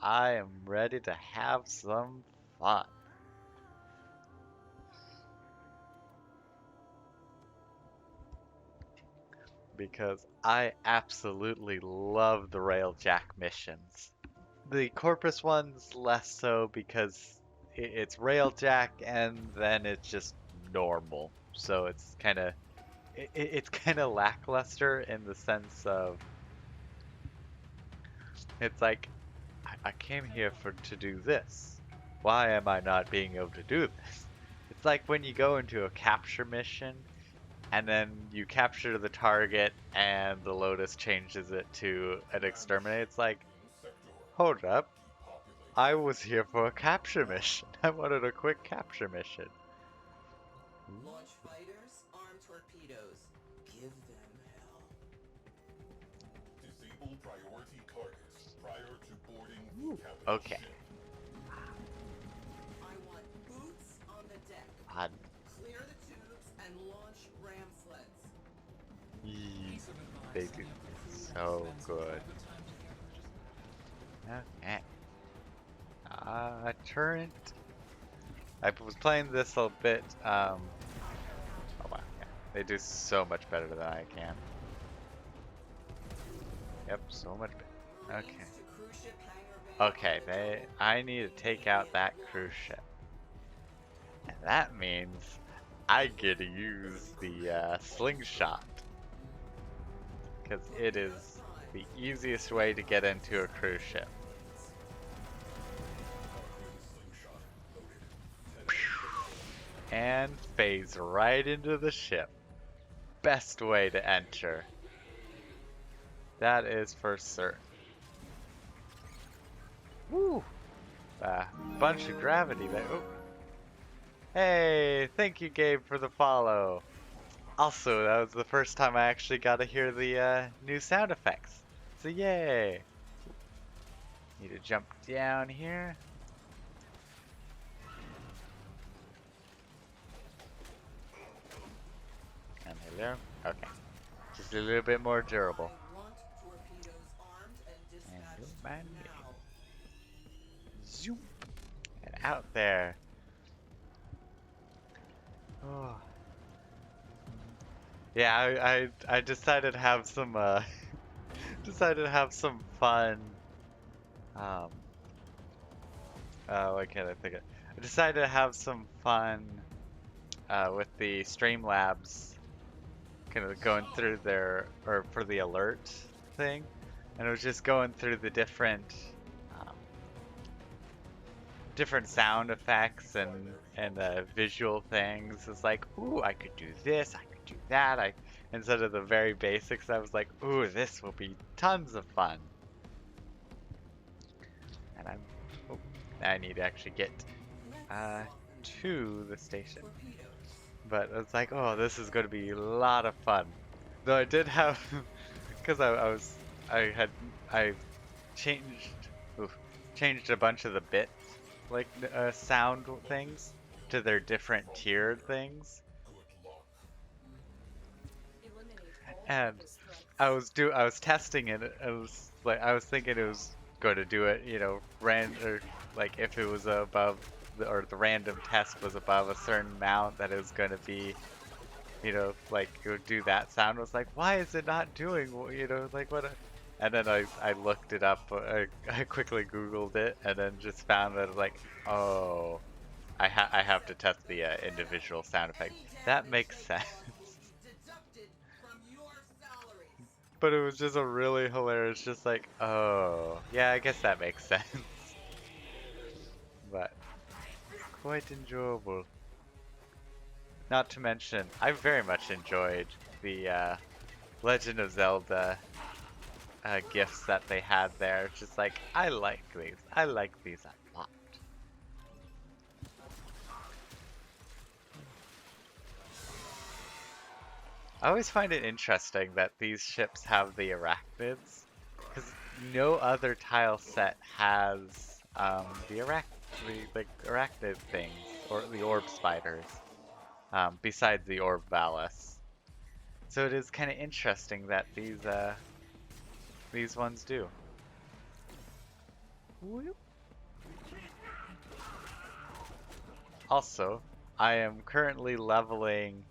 I am ready to have some fun. Because I absolutely love the Railjack missions. The Corpus ones less so because it's Railjack and then it's just normal. So it's kind of it's kind of lackluster in the sense of it's like I came here for to do this. Why am I not being able to do this? It's like when you go into a capture mission and then you capture the target and the Lotus changes it to an exterminate. It's like, hold up, I was here for a capture mission. I wanted a quick capture mission. Launch fighters, arm torpedoes. Give them hell. Disable priority targets prior to boarding Ooh, the capital okay. ship. I want boots on the deck. Odd. Clear the tubes and launch ram sleds. Yee, they do so good. Okay. Turret. I was playing this a bit. Oh wow, yeah. They do so much better than I can. Yep, so much better. Okay. Links to cruise ship hangar bay Okay, I need to take out that cruise ship. And that means I get to use the slingshot. Because it is the easiest way to get into a cruise ship. And phase right into the ship. Best way to enter. That is for certain. Woo! Bunch of gravity there. Oh. Hey, thank you, Gabe, for the follow. Also, that was the first time I actually got to hear the new sound effects. So yay! Need to jump down here. And hello. Okay. Just a little bit more durable. I want torpedoes armed and And dispatched don't mind me. now. Zoom! And out there. Oh. Yeah, I decided to have some decided to have some fun. Um, what can I think of? I decided to have some fun with the Streamlabs, kind of going through their or for the alert thing, and it was just going through the um, different sound effects and visual things. It's like, ooh, I could do this, I could do that. I instead of the very basics, I was like, ooh, this will be tons of fun. And oh, I need to actually get to the station. But it's like, oh, this is going to be a lot of fun. Though I did have, because I changed, oof, changed a bunch of the bits, like sound things, to their different tiered things. And I was testing it. I was thinking it was going to do it, you know, or like if it was above or the random test was above a certain amount that it was going to be, you know, like it would do that sound. I was like, why is it not doing, you know, like what? And then I looked it up. I quickly Googled it and then just found that like, oh, I have to test the individual sound effects. That makes sense. Deducted from your salaries. But it was just a really hilarious, just like, oh, yeah, I guess that makes sense. But quite enjoyable. Not to mention, I very much enjoyed the Legend of Zelda gifts that they had there. It's just like, I like these. I like these a lot. I always find it interesting that these ships have the arachnids, because no other tile set has the arachnid things, or the orb spiders, besides the orb Valis. So it is kind of interesting that these ones do. Whoop. Also, I am currently leveling.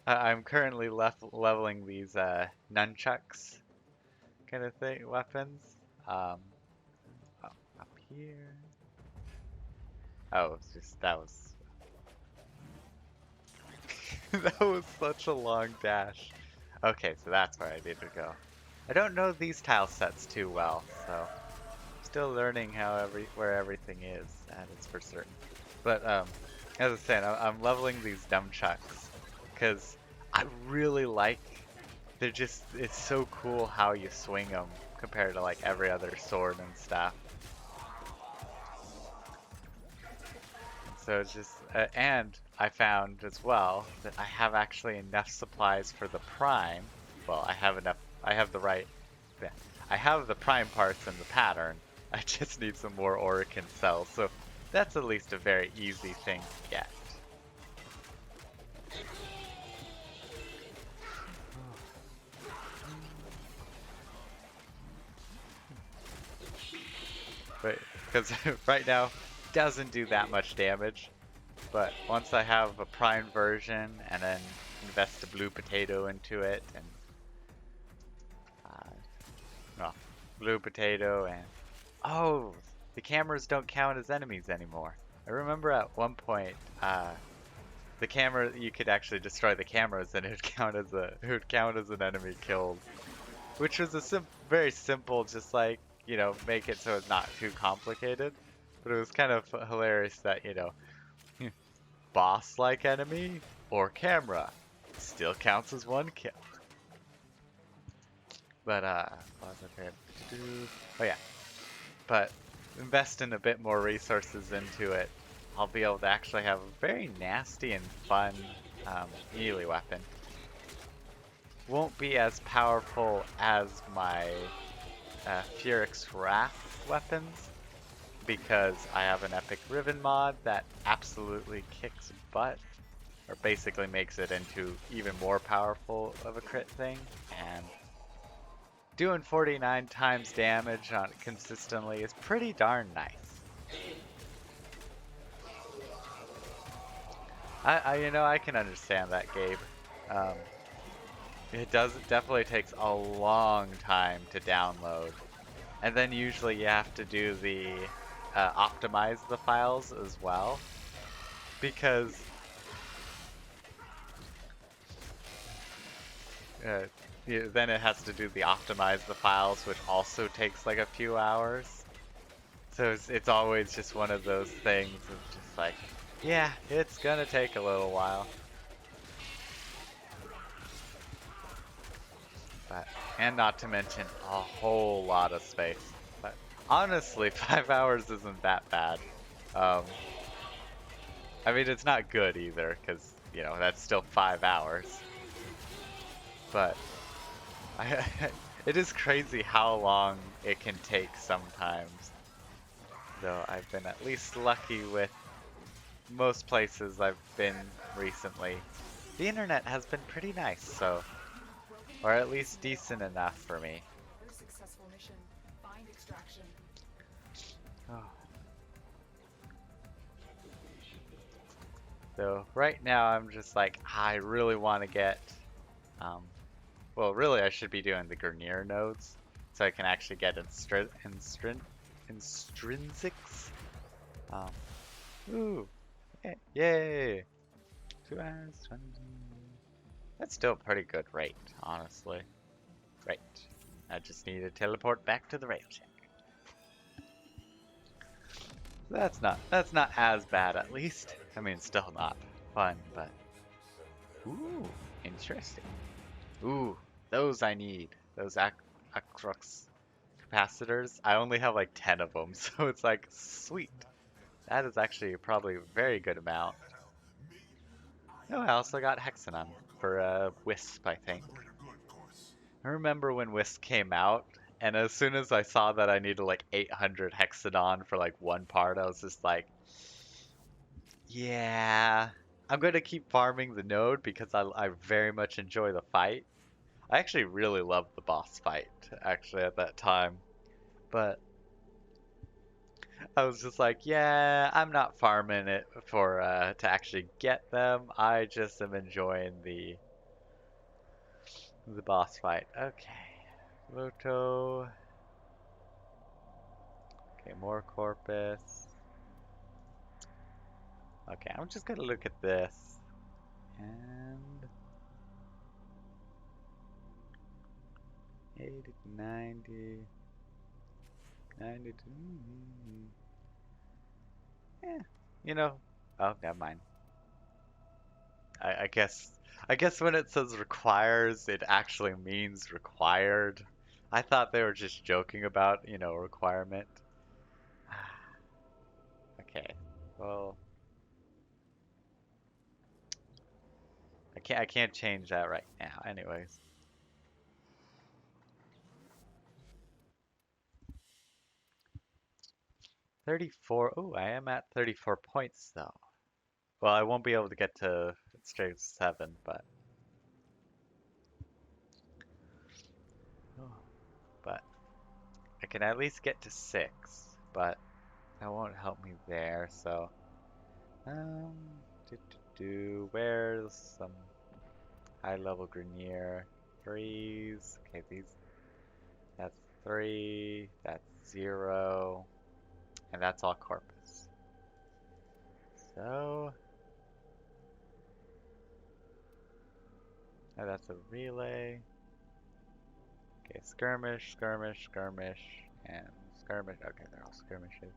I'm currently leveling these nunchucks kind of thing weapons. Um, up here. Oh, it's just that was that was such a long dash. Okay, so that's where I need to go. I don't know these tile sets too well, so still learning where everything is, that is for certain. But as I was saying, I'm leveling these nunchucks because I really like. It's so cool how you swing them compared to like every other sword and stuff. So it's just, and I found as well that I have actually enough supplies for the prime. Well, I have enough. I have the right. Yeah, I have the prime parts in the pattern. I just need some more Orican cells. So that's at least a very easy thing to get. Right, because right now doesn't do that much damage. But once I have a prime version and then invest a blue potato into it and well, blue potato and oh, the cameras don't count as enemies anymore. I remember at one point, the camera you could actually destroy the cameras and it would count as an enemy killed, which was a very simple, just like make it so it's not too complicated. But it was kind of hilarious that boss-like enemy or camera still counts as one kill. But what was I going to do? Oh yeah, but invest in a bit more resources into it, I'll be able to actually have a very nasty and fun melee weapon. Won't be as powerful as my Furix Wrath weapons because I have an Epic Riven mod that absolutely kicks butt, or basically makes it into even more powerful of a crit thing, and doing 49 times damage on it consistently is pretty darn nice. I can understand that, Gabe. Um, it definitely takes a long time to download, and then usually you have to do the optimize the files as well, because then it has to do the optimize the files, which also takes like a few hours. So it's always just one of those things of just like, yeah, it's gonna take a little while. But, and not to mention a whole lot of space. But honestly, 5 hours isn't that bad. Um, I mean, it's not good either, because, that's still 5 hours. But it is crazy how long it can take sometimes. Though I've been at least lucky with most places I've been recently. The internet has been pretty nice, so, or at least decent enough for me. Successful mission. Find extraction. Oh. So right now I'm just like, I really want to get, well, really I should be doing the Grineer nodes, so I can actually get intrinsics. Ooh, yay! 2 hours, 20. That's still a pretty good rate, honestly. Right. I just need to teleport back to the rail shack. That's not as bad, at least. I mean, still not fun, but ooh, interesting. Ooh, those I need. Those Acrox capacitors. I only have like 10 of them, so it's like sweet. That is actually probably a very good amount. Oh, I also got Hexanon for Wisp, I think. I remember when Wisp came out, and as soon as I saw that I needed like 800 Hexanon for like one part, I was just like, yeah, I'm going to keep farming the node because I very much enjoy the fight. I actually really loved the boss fight, actually, at that time. But I was just like, yeah, I'm not farming it for to actually get them. I just am enjoying the boss fight. Okay. Loto. Okay, more corpus. Okay, I'm just gonna look at this. And 80, 90, 92. Yeah, you know. Oh, never mind. I guess when it says requires, it actually means required. I thought they were just joking about, requirement. Okay. Well, I can't change that right now. Anyways. 34. Oh, I am at 34 points though. Well, I won't be able to get to straight 7, oh, but I can at least get to 6, but that won't help me there, so um where's some high level Grenier? 3s. Okay, that's 3, that's 0, and that's all corpus. So that's a relay. Okay, skirmish, skirmish, skirmish, and skirmish. Okay, they're all skirmishes.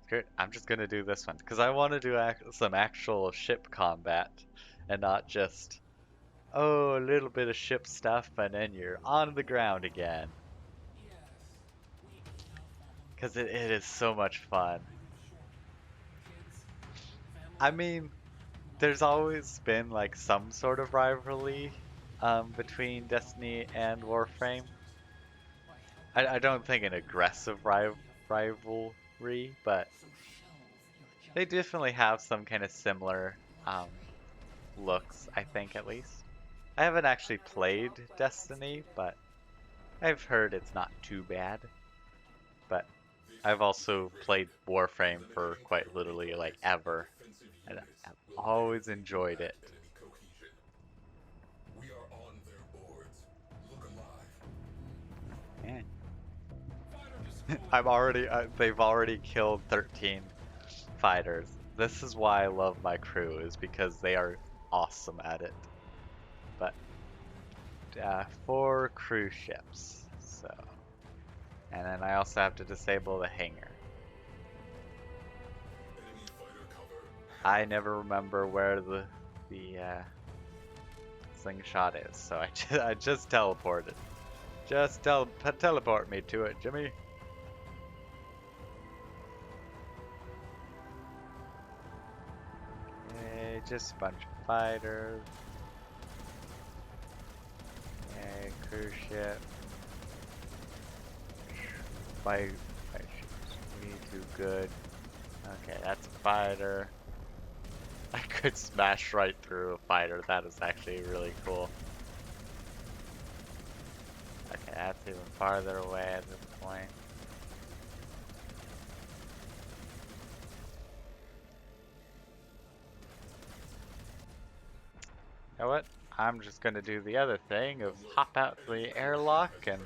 Good. I'm just gonna do this one because I want to do some actual ship combat and not just, oh, a little bit of ship stuff and then you're on the ground again. Because it is so much fun. I mean, there's always been like some sort of rivalry between Destiny and Warframe. I don't think an aggressive rivalry, but they definitely have some kind of similar looks, I think at least. I haven't actually played Destiny, but I've heard it's not too bad. But I've also played Warframe for quite literally like ever, and I've always enjoyed it. We are on their boards. Look alive. Man. They've already killed 13 fighters. This is why I love my crew, is because they are awesome at it. But 4 cruise ships, so, and then I also have to disable the hangar. Enemy fighter cover. I never remember where the slingshot is, so I just teleported. Just teleport me to it, Jimmy. Okay, just a bunch of fighters. Okay, cruise ship. Fight ships. Me too good. Okay, that's a fighter. I could smash right through a fighter. That is actually really cool. Okay, that's even farther away at this point. You know what? I'm just gonna do the other thing of hop out the airlock and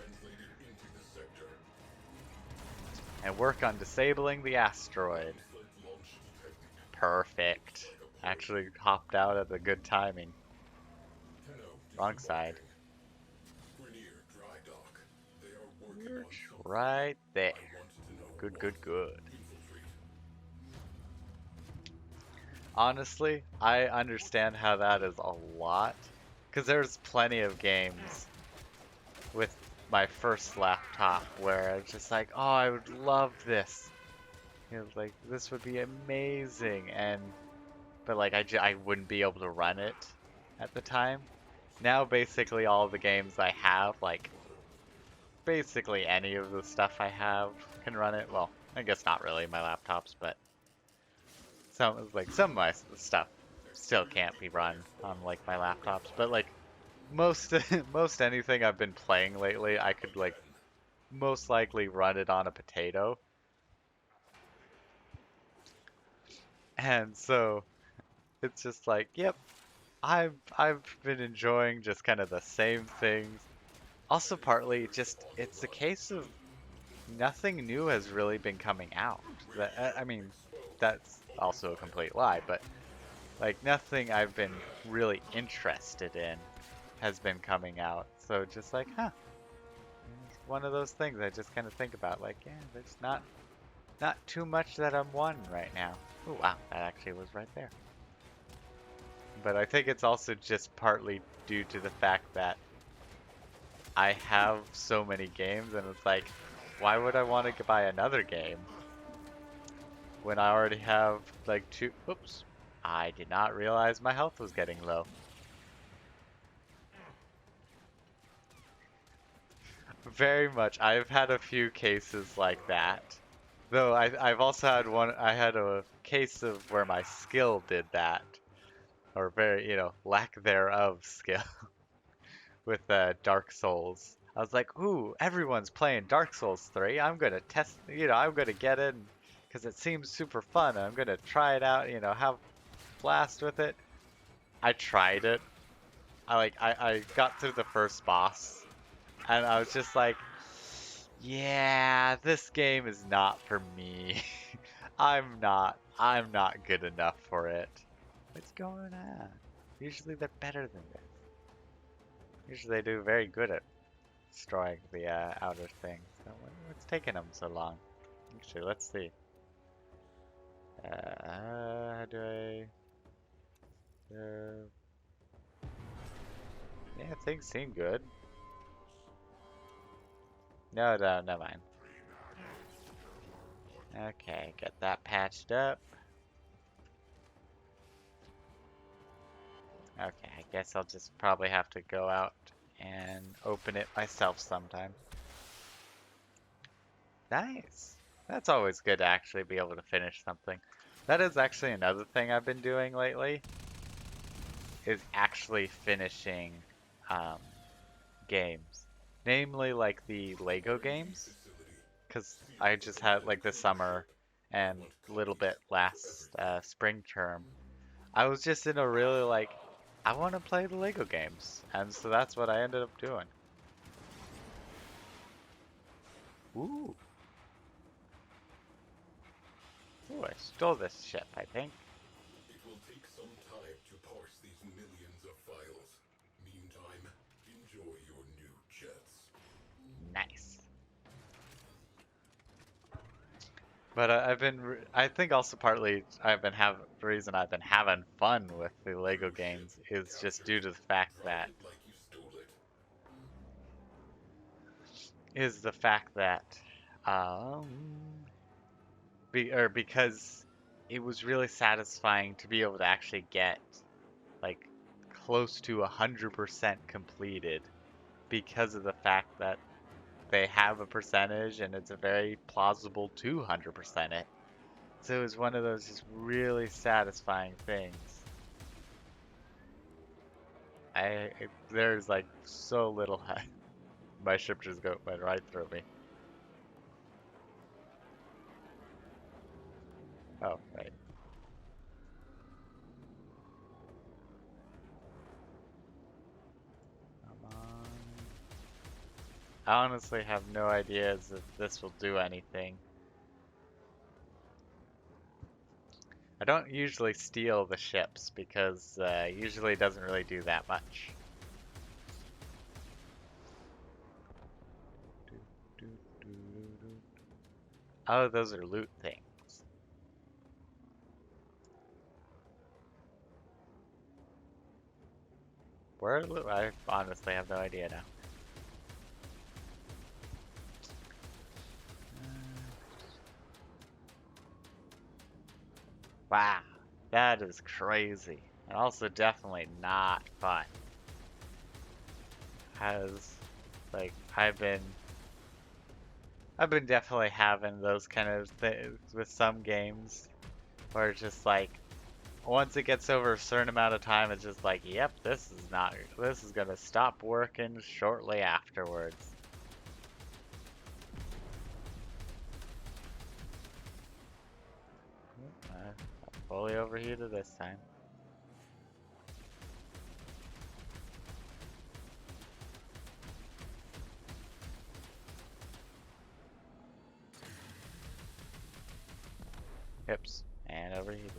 work on disabling the asteroid. Perfect. Actually hopped out at the good timing. Wrong side. Right there. Good, good, good. Honestly, I understand how that is a lot. Because there's plenty of games with my first laptop where I was just like, oh, I would love this. Like, this would be amazing. But like, I wouldn't be able to run it at the time. Now, basically, all the games I have, like, basically any of the stuff I have can run it. Well, I guess not really my laptops, but some of my stuff still can't be run on like my laptops. But like most most anything I've been playing lately, I could like most likely run it on a potato. And so it's just like, yep, I've been enjoying just kind of the same things. Also partly just it's a case of nothing new has really been coming out. I mean, that's also a complete lie, but like nothing I've been really interested in has been coming out. So just like, huh, it's one of those things I just kind of think about. Like, yeah, there's not too much that I'm wanting right now. Oh wow, that actually was right there. But I think it's also just partly due to the fact that I have so many games, and it's like, why would I want to buy another game when I already have like two? Oops, I did not realize my health was getting low. Very much. I've had a few cases like that. Though I've also had one, I had a case of where my skill did that. Or very, lack thereof skill with Dark Souls. I was like, ooh, everyone's playing Dark Souls 3. I'm gonna test, I'm gonna get in because it seems super fun. I'm gonna try it out, have blast with it. I tried it. I got through the first boss, and I was just like, yeah, this game is not for me. I'm not good enough for it. What's going on? Usually they're better than this. Usually they do very good at destroying the outer thing. So what's taking them so long? Actually, let's see. How do I? Yeah, things seem good. No, no, never mind. Okay, get that patched up. Okay, I guess I'll just probably have to go out and open it myself sometime. Nice. That's always good to actually be able to finish something. That is actually another thing I've been doing lately, is actually finishing um, games. Namely like the Lego games, because I just had like this summer and a little bit last spring term. I was just in a really like, I want to play the Lego games, and so that's what I ended up doing. Ooh. Ooh, I stole this ship, I think. It will take some time to parse these millions of files. Meantime, enjoy your new jets. Nice. But I think also partly the reason I've been having fun with the Lego games is just due to the fact Drop that, it like you stole it. um, because it was really satisfying to be able to actually get like close to 100% completed because of the fact that they have a percentage and it's a very plausible 200% it. So it was one of those just really satisfying things. There's like so little. My ship just went right through me. Oh, right. Come on. I honestly have no idea if this will do anything. I don't usually steal the ships because usually it doesn't really do that much. Oh, those are loot things. Where are loot? I honestly have no idea now. Wow, that is crazy. And also definitely not fun. Has like I've been definitely having those kind of things with some games where it's just like once it gets over a certain amount of time, it's just like, yep, this is gonna stop working shortly afterwards. Fully overheated this time. Oops, and overheated.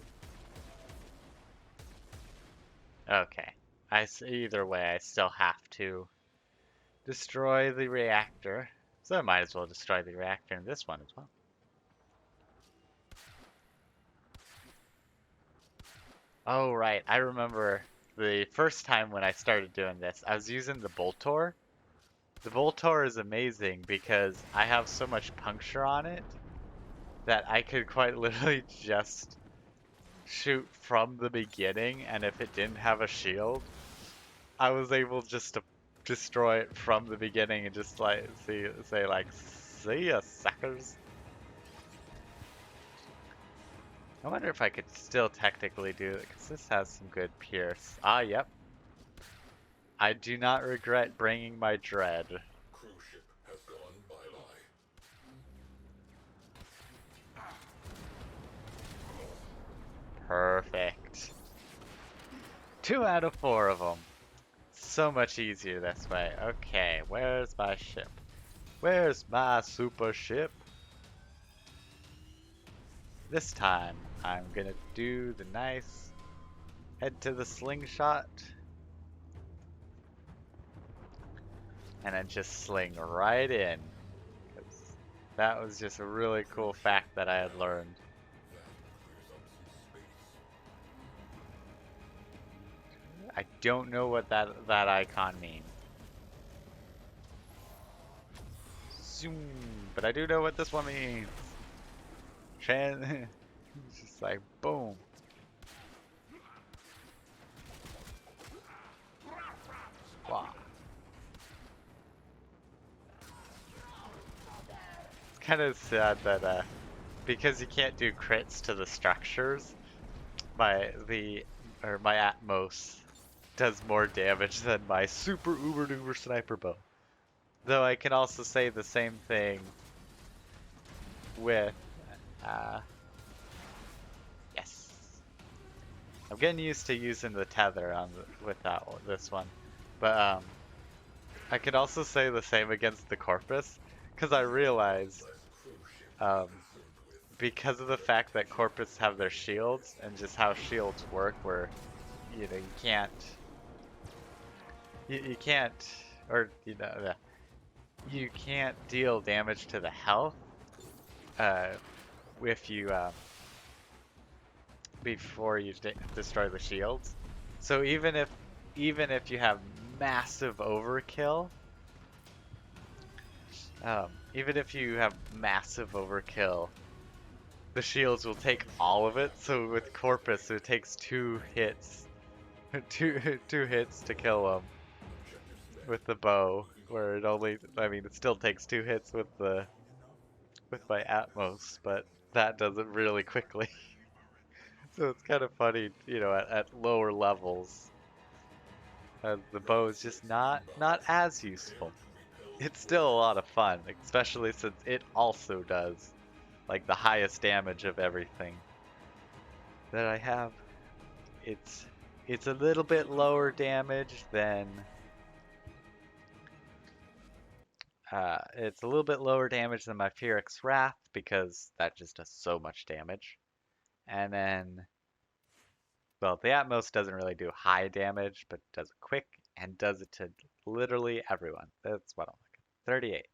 Okay. Either way, I still have to destroy the reactor. So I might as well destroy the reactor in this one as well. Oh, right. I remember the first time when I started doing this, I was using the Boltor. The Voltor is amazing because I have so much puncture on it that I could quite literally just shoot from the beginning, and if it didn't have a shield, I was able just to destroy it from the beginning and just like say like, see ya, suckers. I wonder if I could still technically do it, because this has some good pierce. Ah, yep. I do not regret bringing my dread. Cruise ship has gone bye-bye. Perfect. 2 out of 4 of them. So much easier this way. Okay, where's my ship? Where's my super ship? This time, I'm gonna do the nice head to the slingshot. And then just sling right in. 'Cause that was just a really cool fact that I had learned. I don't know what that icon means. Zoom, but I do know what this one means. It's just like boom. Wow. It's kind of sad that because you can't do crits to the structures, my Atmos does more damage than my super uber duper sniper bow. Though I can also say the same thing with yes. I'm getting used to using the tether on with this one, but I could also say the same against the Corpus, because I realized because of the fact that Corpus have their shields and just how shields work, where you know you can't or you can't deal damage to the health if you before you destroy the shields. So even if you have massive overkill, even if you have massive overkill, the shields will take all of it. So with Corpus, it takes 2 hits, two hits to kill him with the bow. Where it still takes 2 hits with my Atmos, but that does it really quickly. So it's kind of funny, at lower levels, the bow is just not as useful. It's still a lot of fun, especially since it also does like the highest damage of everything that I have. It's a little bit lower damage than my Phoenix Wrath because that just does so much damage. And then, well, the Atmos doesn't really do high damage, but does it quick and does it to literally everyone. That's what I'm looking at. 38.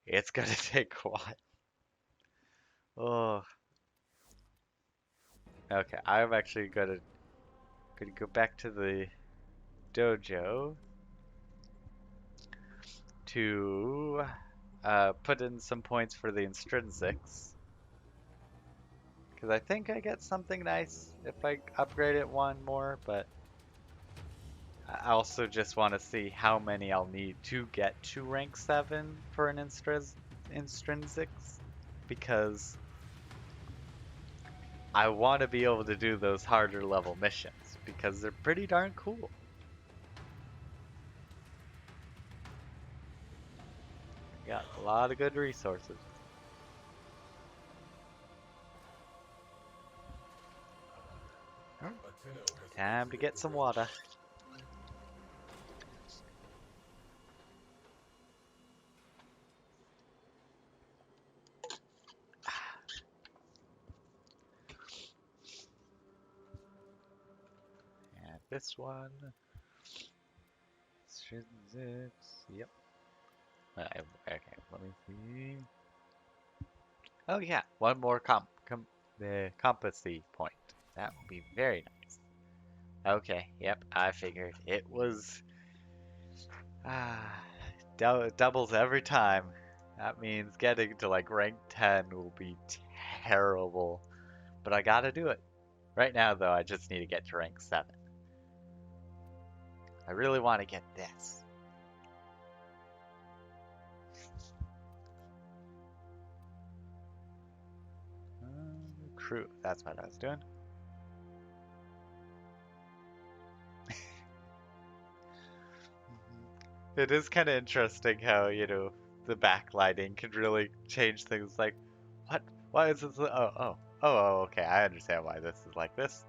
It's gonna take a while. Oh, okay. I'm actually gonna go back to the dojo to put in some points for the intrinsics. Because I think I get something nice if I upgrade it 1 more, but I also just want to see how many I'll need to get to rank 7 for an intrinsics. Because I want to be able to do those harder level missions because they're pretty darn cool. Got a lot of good resources. Time to get some water. And this one. Yep. Okay, let me see. Oh yeah, one more the compassy point. That would be very nice. Okay, yep, I figured it was doubles every time. That means getting to like rank 10 will be terrible, but I gotta do it. Right now though, I just need to get to rank 7. I really want to get this. Crew, that's what I was doing. It is kind of interesting how, the backlighting can really change things. Like, what? Why is this? Oh, okay. I understand why this is like this.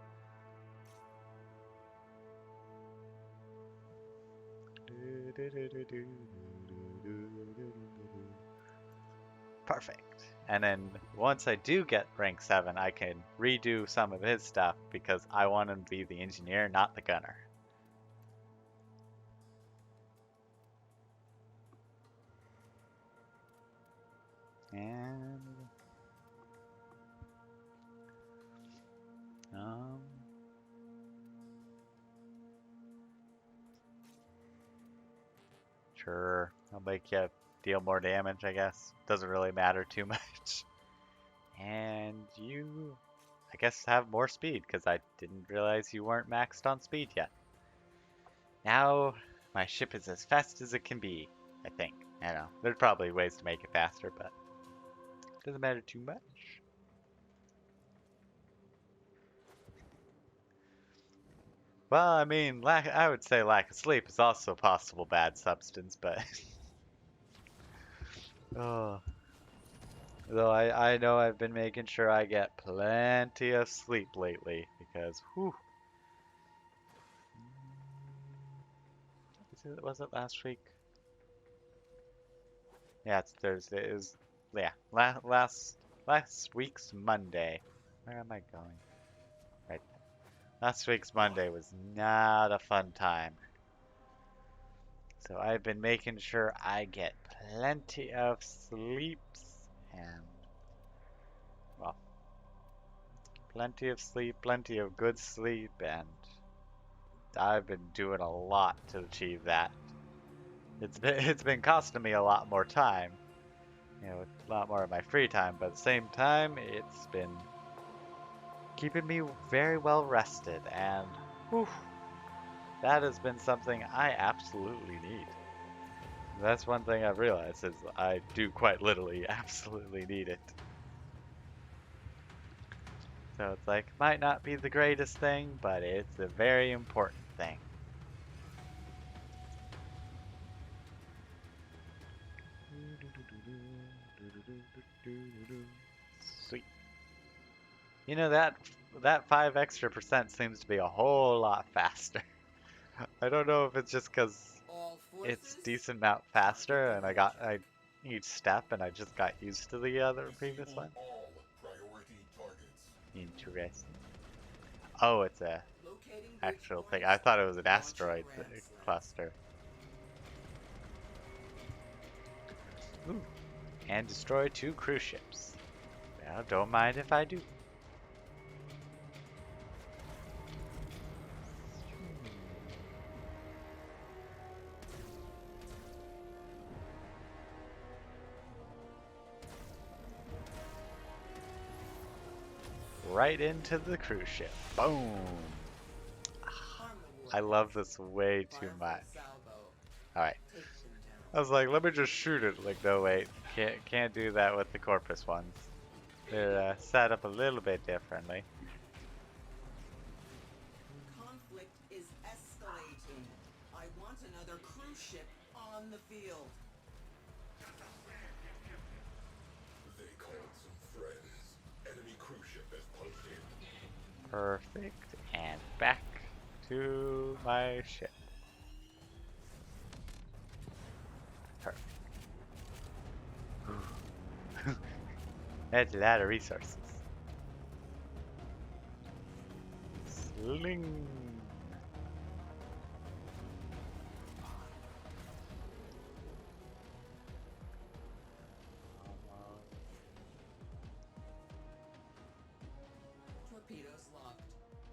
Perfect. And then once I do get rank 7, I can redo some of his stuff because I want him to be the engineer, not the gunner. And sure, I'll make you deal more damage, I guess. Doesn't really matter too much. And you, I guess, have more speed because I didn't realize you weren't maxed on speed yet. Now my ship is as fast as it can be, I think. I know, there's probably ways to make it faster, but it doesn't matter too much. Well, I mean, I would say lack of sleep is also a possible bad substance, but oh. Though I know I've been making sure I get plenty of sleep lately because, whew. Was it last week? Yeah, it's Thursday. It was, yeah, last week's Monday. Where am I going? Right there. Last week's Monday was not a fun time. So I've been making sure I get plenty of sleeps and, well, plenty of sleep, plenty of good sleep, and I've been doing a lot to achieve that. It's been costing me a lot more time, a lot more of my free time, but at the same time, it's been keeping me very well rested, and whew, that has been something I absolutely need. That's one thing I've realized is I do quite literally absolutely need it. So it's like, might not be the greatest thing, but it's a very important thing. Sweet. That 5 extra percent seems to be a whole lot faster. I don't know if it's just because All it's forces. decent amount faster and I each step and I just got used to the other previous Disable one. all priority targets. Interesting. Oh, it's a Locating bridge actual thing. points. I thought it was an Launching asteroid ram sleds. cluster. Ooh. And destroy 2 cruise ships. Well, don't mind if I do. Right into the cruise ship. Boom! Arm the I wood. love this way too Fire from much. salvo. Alright. Take them I down. was like, let me just shoot it. Like, no, wait. Can't do that with the Corpus ones. They're set up a little bit differently. want another cruise ship on the field. They called some friends. Enemy cruise ship has punched in. Perfect. And back to my ship. Perfect. That's a lot of resources. Sling. Torpedoes locked.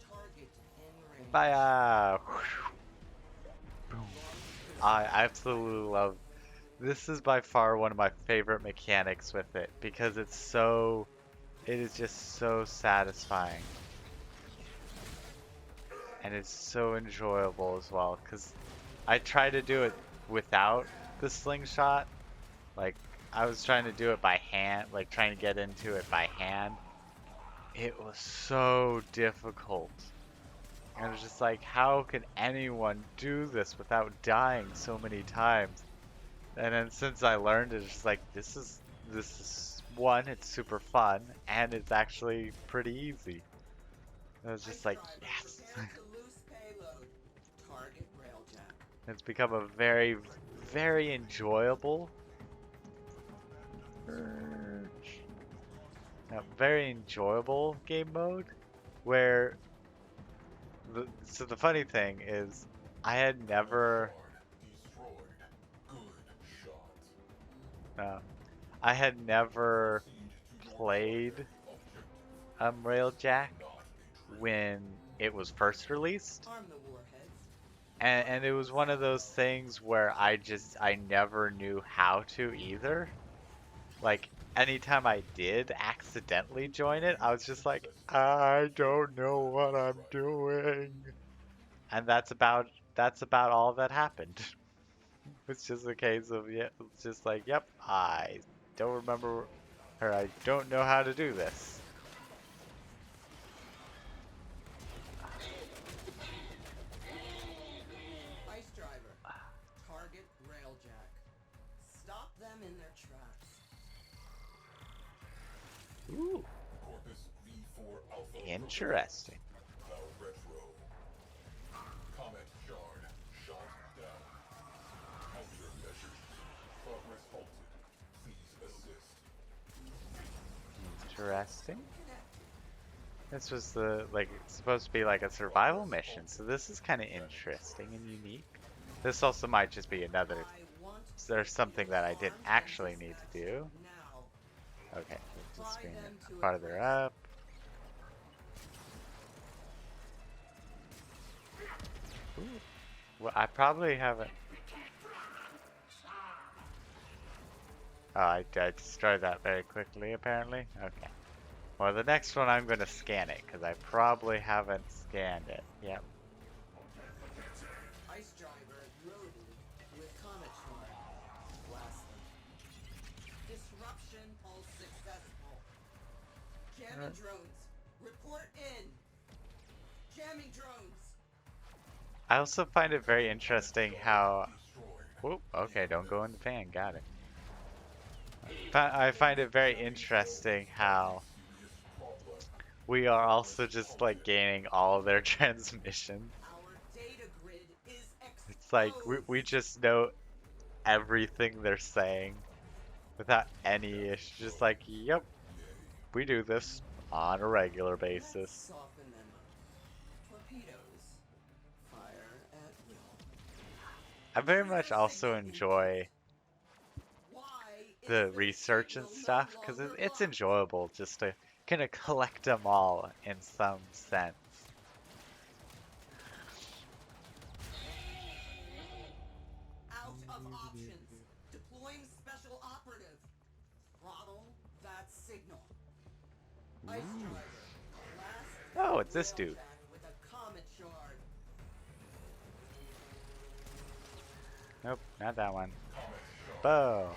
Target in range. Fire! Boom. I absolutely love. This is by far one of my favorite mechanics with it because it's so. It is just so satisfying. And it's so enjoyable as well because I try to do it without the slingshot. Like, I was trying to do it by hand, like trying to get into it by hand. It was so difficult. And I was just like, how can anyone do this without dying so many times? And then since I learned it, it's just like, this is one, it's super fun, and it's actually pretty easy. I was just like, yes. Prepare to loose payload. Target railjack. It's become a very, very enjoyable, very enjoyable game mode. Where so the funny thing is, I had never, Destroyed. Good shot. I had never played Railjack when it was first released. Arm the warheads. And it was one of those things where I never knew how to either. Like, anytime I did accidentally join it, I was just like, I don't know what I'm doing. And that's about all that happened. It's just a case of, yeah, it's just like, yep, I don't remember, or I don't know how to do this. Ice driver. Target railjack. Stop them in their tracks. Ooh, Corpus V4 Alpha. interesting. Now retro. Comet shard. Shot down. Countermeasures. Progress halted. Please assist. Interesting. This was it's supposed to be like a survival mission, so this is kind of interesting and unique. This also might just be another, there's something that I didn't actually need to do. Now. Okay, let's just bring it farther up. Ooh. Well, I probably haven't. Oh, I destroyed that very quickly, apparently. Okay. Well, the next one I'm going to scan it, because I probably haven't scanned it. Yep. Ice driver loaded with comet shard. Blast them. Disruption pulse successful. Jamming drones. Report in. Jamming drones. I also find it very interesting how... Whoop, okay, don't go in the fan. Got it. I find it very interesting how we are also just like gaining all of their transmissions. Our data grid is exposed. It's like we just know everything they're saying without any issue. Just like, yep, we do this on a regular basis. Soften them up. Torpedoes. Fire at will. I very much also enjoy Why is the this research and signal no stuff because longer it's locked? enjoyable just to kind of collect them all in some sense. Out of options. Deploying special operative. Throttle that signal. Ice driver. Last Oh, it's this dude. railjack with a comet shard. Nope, not that one. Bow.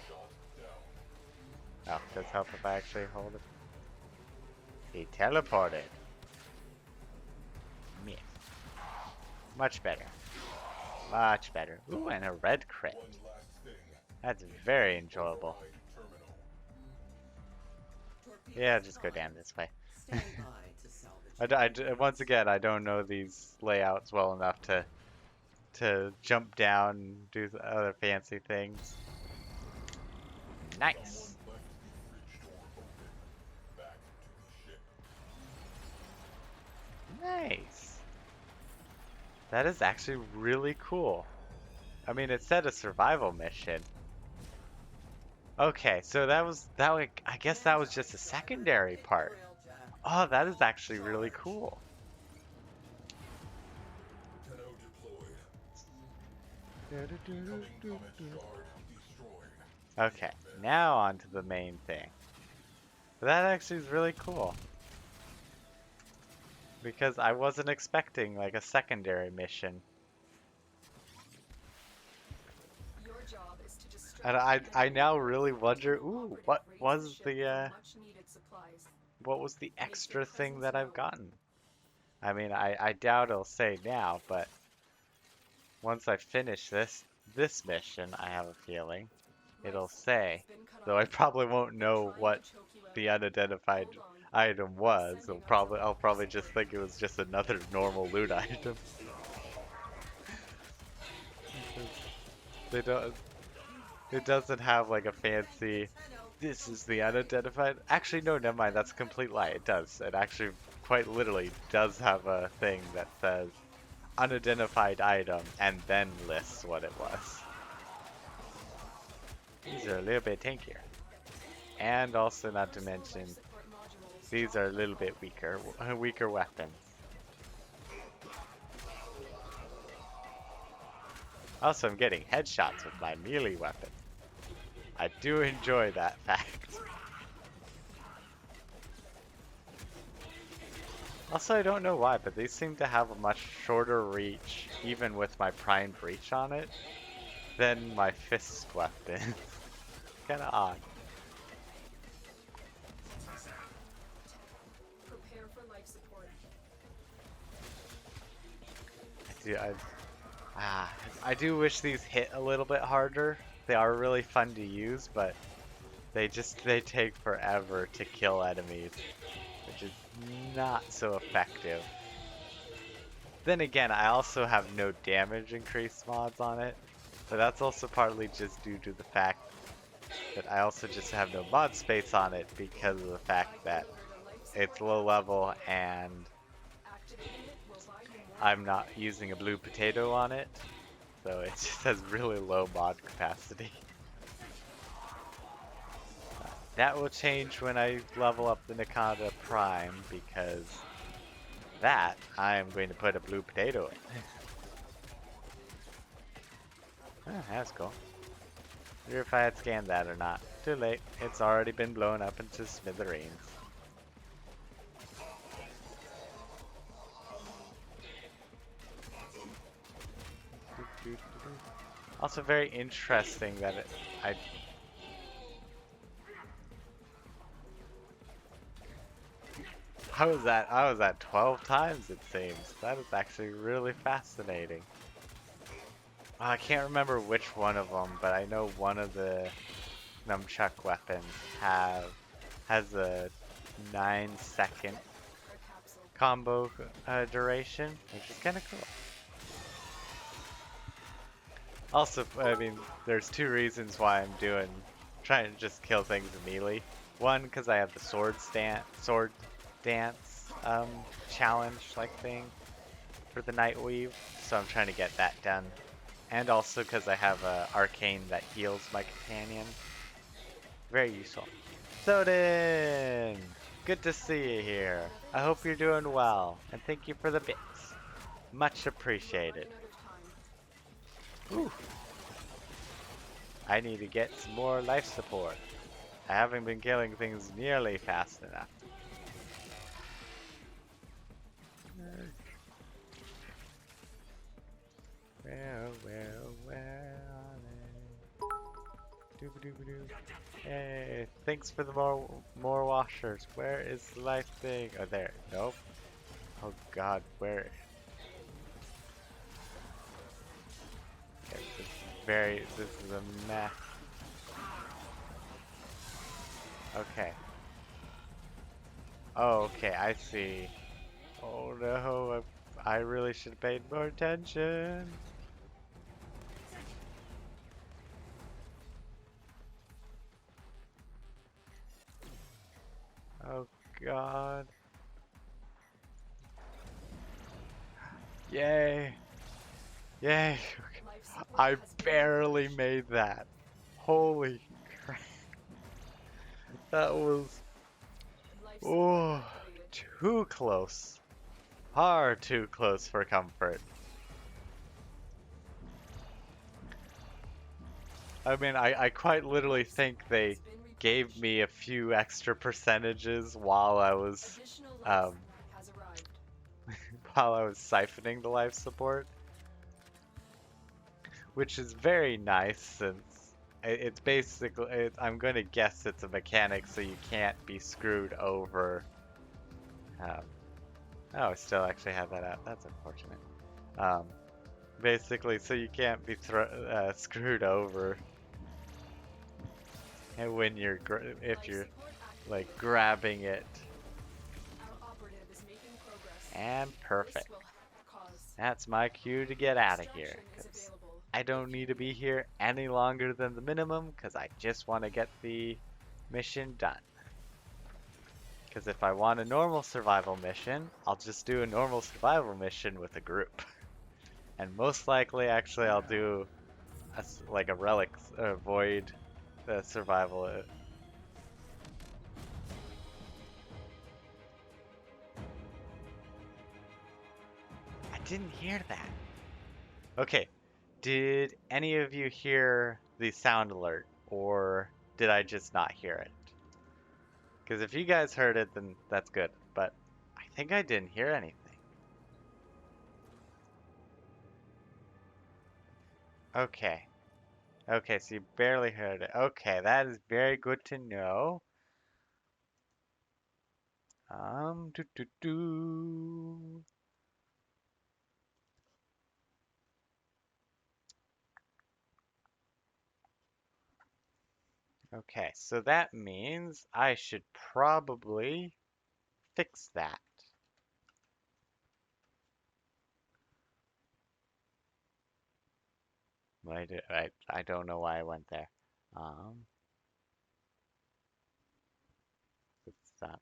Oh, does help if I actually hold it. He teleported. Yeah. Much better. Much better. Ooh, and a red crit. One last thing. That's very enjoyable. Override terminal. Torpedoes Yeah, just go prime. down this way. Stand by to salvage. Once again, I don't know these layouts well enough to jump down and do the other fancy things. Nice. Someone left the fridge door open. Back to the ship. Nice. That is actually really cool. I mean, it said a survival mission. Okay, so I guess that was just a secondary part. Oh, that is actually really cool. Tenno deployed. Incoming comet shard destroyed. Okay, now on to the main thing. That actually is really cool. Because I wasn't expecting like a secondary mission. Your job is to distract And I now really wonder, ooh, what was the what was the extra thing that I've gotten? I mean, I doubt it'll say now, but once I finish this mission, I have a feeling it'll say. Though I probably won't know what the unidentified item was. I'll probably just think it was just another normal loot item. They don't. It doesn't have like a fancy. This is the unidentified. Actually, no, never mind. That's a complete lie. It does. It actually, quite literally, does have a thing that says unidentified item and then lists what it was. These are a little bit tankier, and also not to mention, these are a little bit weaker weapons. Also, I'm getting headshots with my melee weapon. I do enjoy that fact. Also, I don't know why, but these seem to have a much shorter reach, even with my primed reach on it, than my fist weapon. Kinda odd. Prepare for life support. I do wish these hit a little bit harder. They are really fun to use, but they take forever to kill enemies, which is not so effective. Then again, I also have no damage increase mods on it, but that's also partly just due to the fact that I also just have no mod space on it because of the fact that it's low level and I'm not using a blue potato on it, so it just has really low mod capacity. That will change when I level up the Nakata Prime, because that I am going to put a blue potato in. Oh, that's cool. I wonder if I had scanned that or not. Too late. It's already been blown up into smithereens. Also very interesting that I was at 12 times it seems. That is actually really fascinating. I can't remember which one of them, but I know one of the nunchuck weapons has a 9-second combo duration, which is kind of cool. Also, I mean, there's two reasons why I'm trying to just kill things with melee. One, because I have the sword dance challenge like thing for the Night Weave, so I'm trying to get that done. And also because I have a arcane that heals my companion. Very useful. Soden! Good to see you here. I hope you're doing well, and thank you for the bits. Much appreciated. Ooh. I need to get some more life support. I haven't been killing things nearly fast enough. Doo-ba-doo-ba-doo. Hey, thanks for the more washers. Where is the life thing? Oh, there. Nope. Oh God, where? this is a mess. Okay. Oh, okay, I see. Oh no, I really should have paid more attention. Oh God. Yay. Yay. Life support I has been barely engaged. made that. Holy crap. That was, Life support oh, activated. too close. Far too close for comfort. I mean, I quite literally Life think support they has been gave replenished. me a few extra percentages while I was, Additional life um, support has arrived. while I was siphoning the life support, which is very nice since it's basically, I'm going to guess it's a mechanic so you can't be screwed over. Um, oh, I still actually have that out. That's unfortunate. Um, basically, so you can't be screwed over and when you're if Life you're support like activated. grabbing it. Our operative is making progress. And This perfect. will cause. That's my cue to get out of here, Extraction is because available I don't if need you to be need. here any longer than the minimum, because I just want to get the mission done. Because if I want a normal survival mission, I'll just do a normal survival mission with a group. And most likely, actually, I'll do like a relic void survival. I didn't hear that. Okay, did any of you hear the sound alert, or did I just not hear it? Because if you guys heard it, then that's good. But I think I didn't hear anything. Okay. Okay, so you barely heard it. Okay, that is very good to know. Do do do. Okay, so that means I should probably fix that. I don't know why I went there. Um, it's that.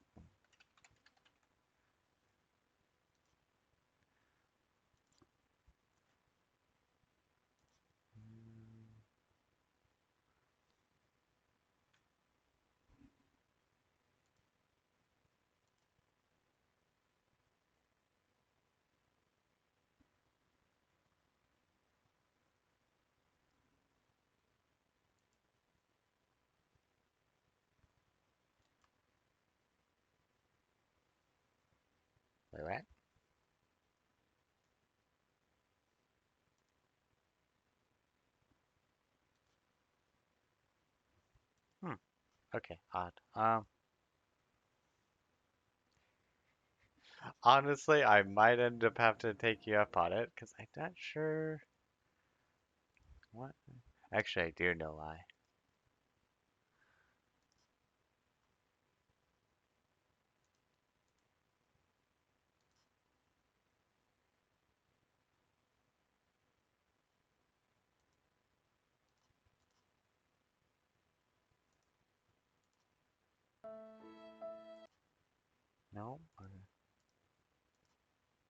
Wait, what? Hmm. Okay, odd. Honestly, I might end up having to take you up on it because I'm not sure what. Actually, I do know why. No?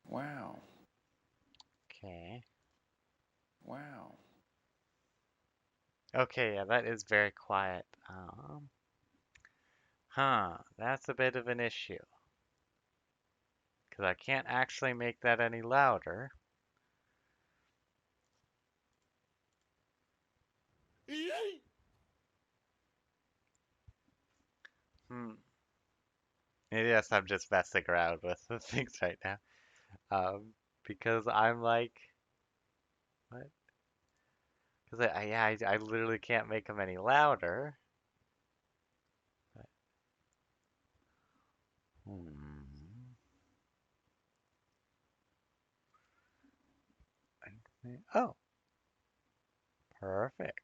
Wow. Okay. Wow. Okay, yeah, that is very quiet. That's a bit of an issue. Because I can't actually make that any louder. Hmm. Yes, I'm just messing around with the things right now. Because I'm like, what? Because I literally can't make them any louder. Hmm. Oh, Perfect.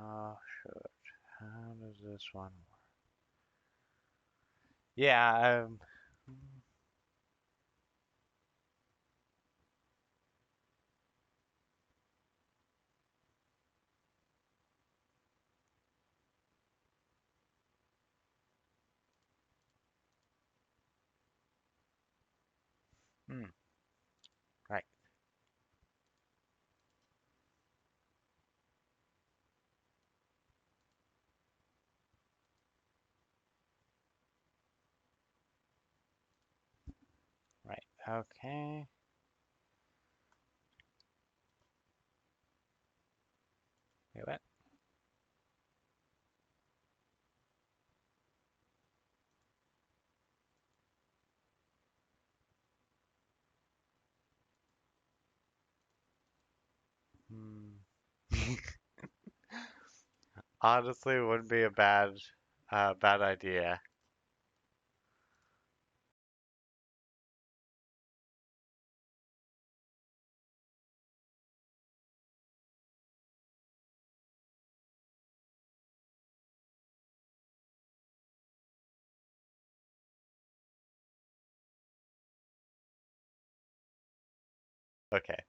Oh, shoot. How does this one work? Yeah, hmm, right, right. Okay. Wait, what? Hmm. Honestly, it wouldn't be a bad idea. Okay.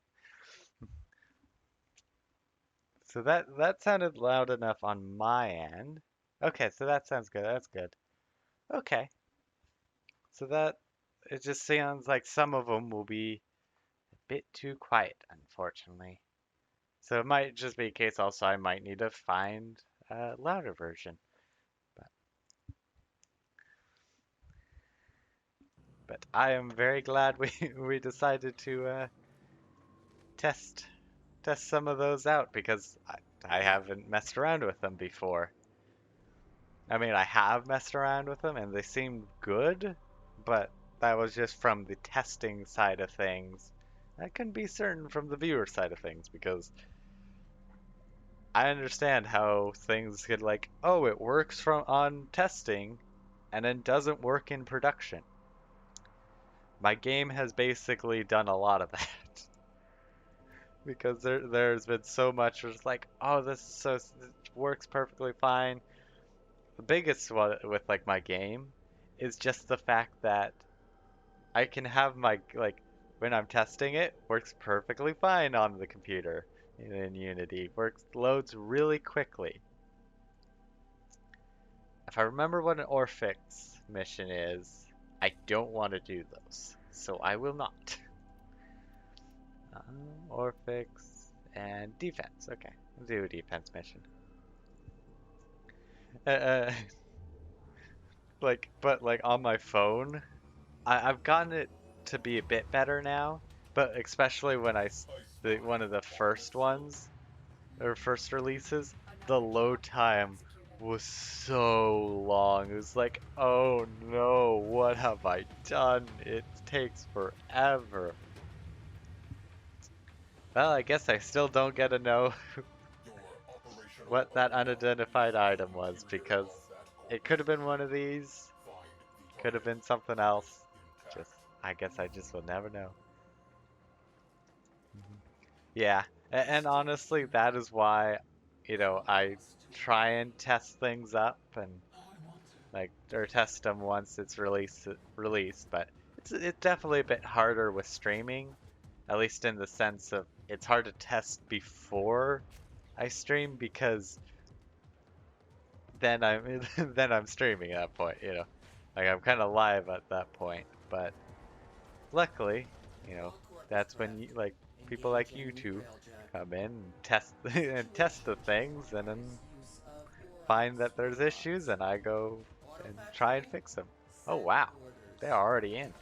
So that sounded loud enough on my end. Okay, so that sounds good. That's good. Okay. So that it just sounds like some of them will be a bit too quiet, unfortunately. So it might just be a case also I might need to find a louder version. But but I am very glad we we decided to test test some of those out because I haven't messed around with them before. I mean, I have messed around with them and they seemed good, but that was just from the testing side of things. I couldn't be certain from the viewer side of things because I understand how things could like, oh, it works from on testing and then doesn't work in production. My game has basically done a lot of that because there's been so much where it's like, oh, this is so it works perfectly fine. The biggest one with like my game is just the fact that I can have my like when I'm testing it works perfectly fine on the computer in Unity. Works loads really quickly. If I remember what an Orphix mission is, I don't want to do those, so I will not. Orphix and defense. Okay, I'll do a defense mission. Uh, but like on my phone, I've gotten it to be a bit better now, but especially when one of the first ones or first releases, the load time was so long. It was like, oh no, what have I done? It takes forever. Well, I guess I still don't get to know Your operational what that ability unidentified is item the was leader because of that it could have course. been one of these, Find the could have target been something and keep else. it intact. Just, I guess I just will never know. Mhm. Yeah, and honestly, that is why, I try and test things up and like or test them once it's released. But it's definitely a bit harder with streaming, at least in the sense of it's hard to test before I stream because then I'm then I'm streaming at that point. Like I'm kind of live at that point. But luckily, you know, Encore is that's when correct. people like you Engaging two railjack. come in and test and test the Situation things and requires then use of your find that there's issues toolbox. and I go and Artifact try and ready? fix them. Oh Set wow, orders. they're already in.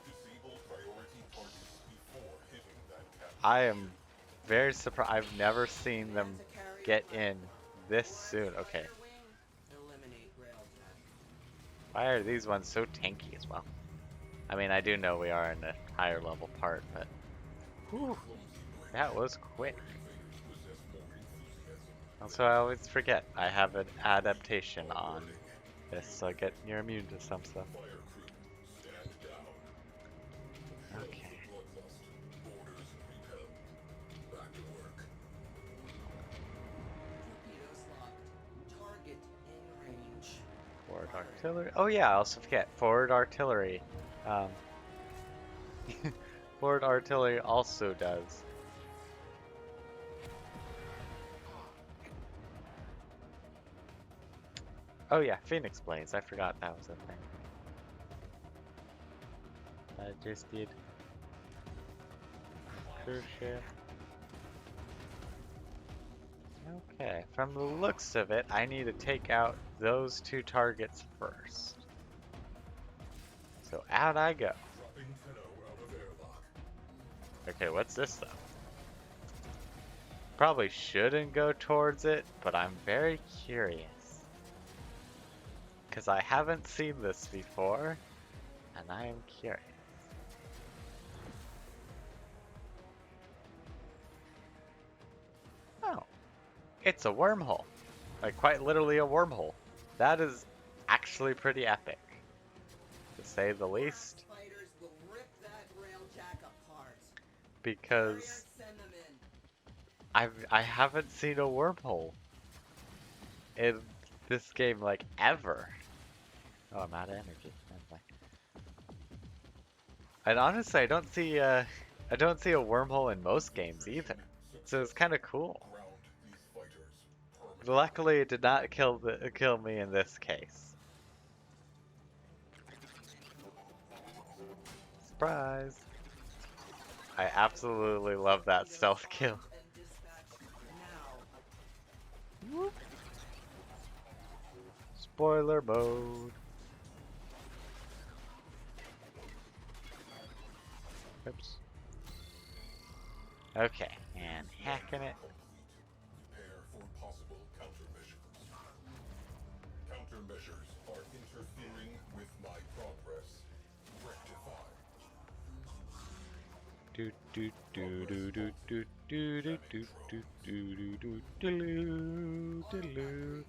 Disable priority targets before hitting that capture I mission. am very surprised. I've never seen Prepare them to carry a get platform. in this Orders, soon. Okay, fighter wing. Why are these ones so tanky as well? I mean, I do know we are in a higher level part, but whew, that was quick. Also, I always forget I have an adaptation on this, so I get you're immune to some stuff. Okay. Torpedoes locked. Target in range. Forward artillery. Oh yeah, I also forget forward artillery. Um, forward artillery also does. Oh yeah, Phoenix Blaze. I forgot that was a thing. I just did. Cruise ship. Okay, from the looks of it, I need to take out those two targets first. So out I go. Okay, what's this though? Probably shouldn't go towards it, but I'm very curious. Because I haven't seen this before, and I am curious. Oh, it's a wormhole. Like, quite literally a wormhole. That is actually pretty epic, to say the least. Fighters will rip that railjack apart. Because Warriors, send them in. I haven't seen a wormhole in this game like ever. Oh, I'm out of energy. Never mind. And honestly, I don't see a wormhole in most games either. So it's kind of cool. Luckily, it did not kill me in this case. Surprise! I absolutely love that stealth kill. And dispatch now. Spoiler mode. Oops. Okay, and hacking it. Prepare for possible countermeasures. Countermeasures are interfering with my progress. Rectify. Do do do do do do do do do do do do do do do.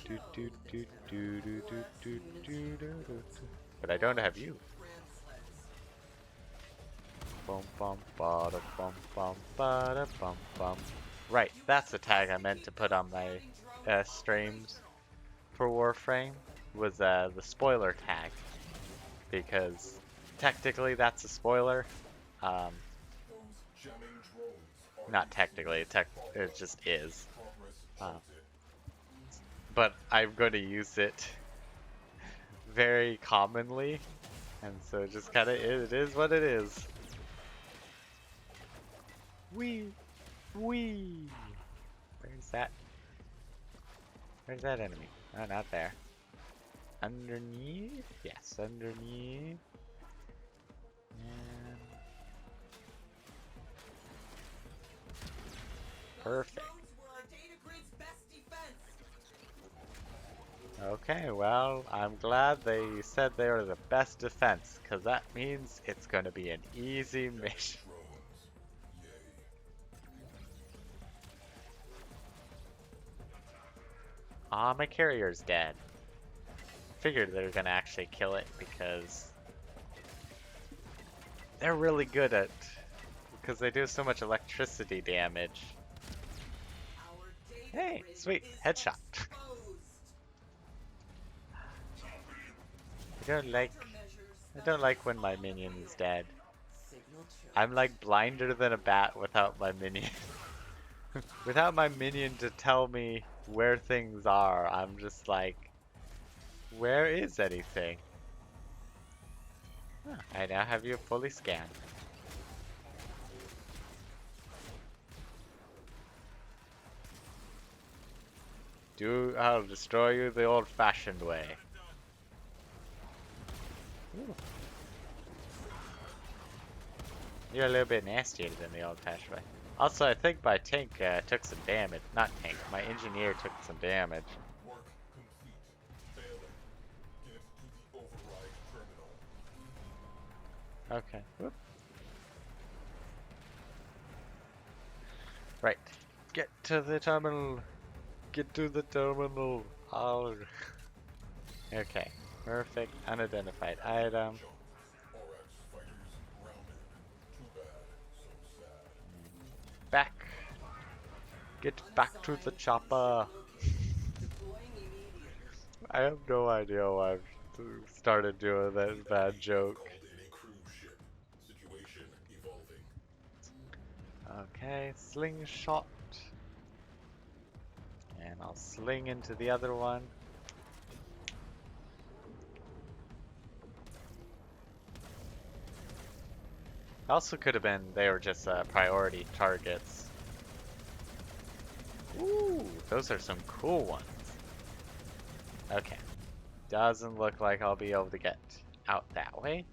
Do, do, do, do, do, do, do, do, do, do. But I don't have you. Bum bum bada bum bum bada bum bum. Right, that's the tag I meant to put on my streams for Warframe, was the spoiler tag, because technically that's a spoiler. Jamming drones are Not technically, it just is. progress Uh, halted. but I'm going to use it very commonly, and so it just kind of it is what it is. Wee, wee. Where's that? Where's that enemy? Oh, not there. Underneath? Yes, underneath. And perfect. Okay, well, I'm glad they said they were the best defense, because that means it's going to be an easy mission. Drones. Yay. Aw, my carrier's dead. Figured they were going to actually kill it, because they're really good at, because they do so much electricity damage. Hey, sweet, headshot. I don't like when my minion is dead. I'm like blinder than a bat without my minion. Without my minion to tell me where things are, I'm just like, where is anything? Huh, I now have you fully scanned. I'll destroy you the old-fashioned way. Ooh. You're a little bit nastier than the old-fashioned way. Also, I think my tank took some damage. Not tank, my engineer took some damage. Work complete. Failing. Get to Okay. Whoop. Right. Get to the terminal. Get to the terminal. Oh. Okay. Perfect. Unidentified item. Jump. RX fighters grounded. Too bad. So sad. Back. Get back to the chopper. Deploying immediately. I have no idea why I've started doing that bad joke. Called in a cruise ship. Situation evolving. Okay, slingshot. And I'll sling into the other one. Also could have been they were just priority targets. Ooh, those are some cool ones. Okay. Doesn't look like I'll be able to get out that way.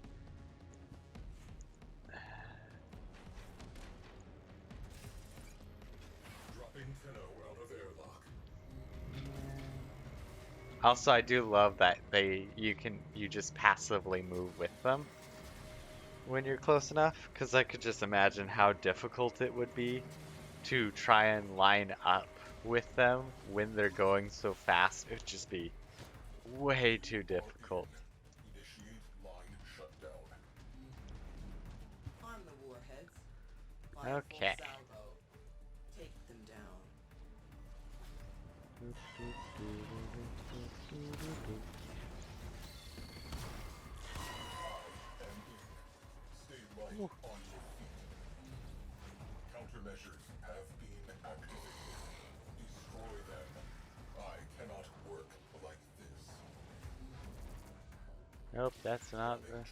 Dropping Tenno out of airlock. Also, I do love that you just passively move with them when you're close enough, because I could just imagine how difficult it would be to try and line up with them when they're going so fast. It would just be way too difficult. Initiate line shutdown. Arm the warheads. Fire full Okay. salvo. Take them down. Stay light on your feet. Countermeasures have been activated. Destroy them. I cannot work like this. Nope, that's not the. Drones.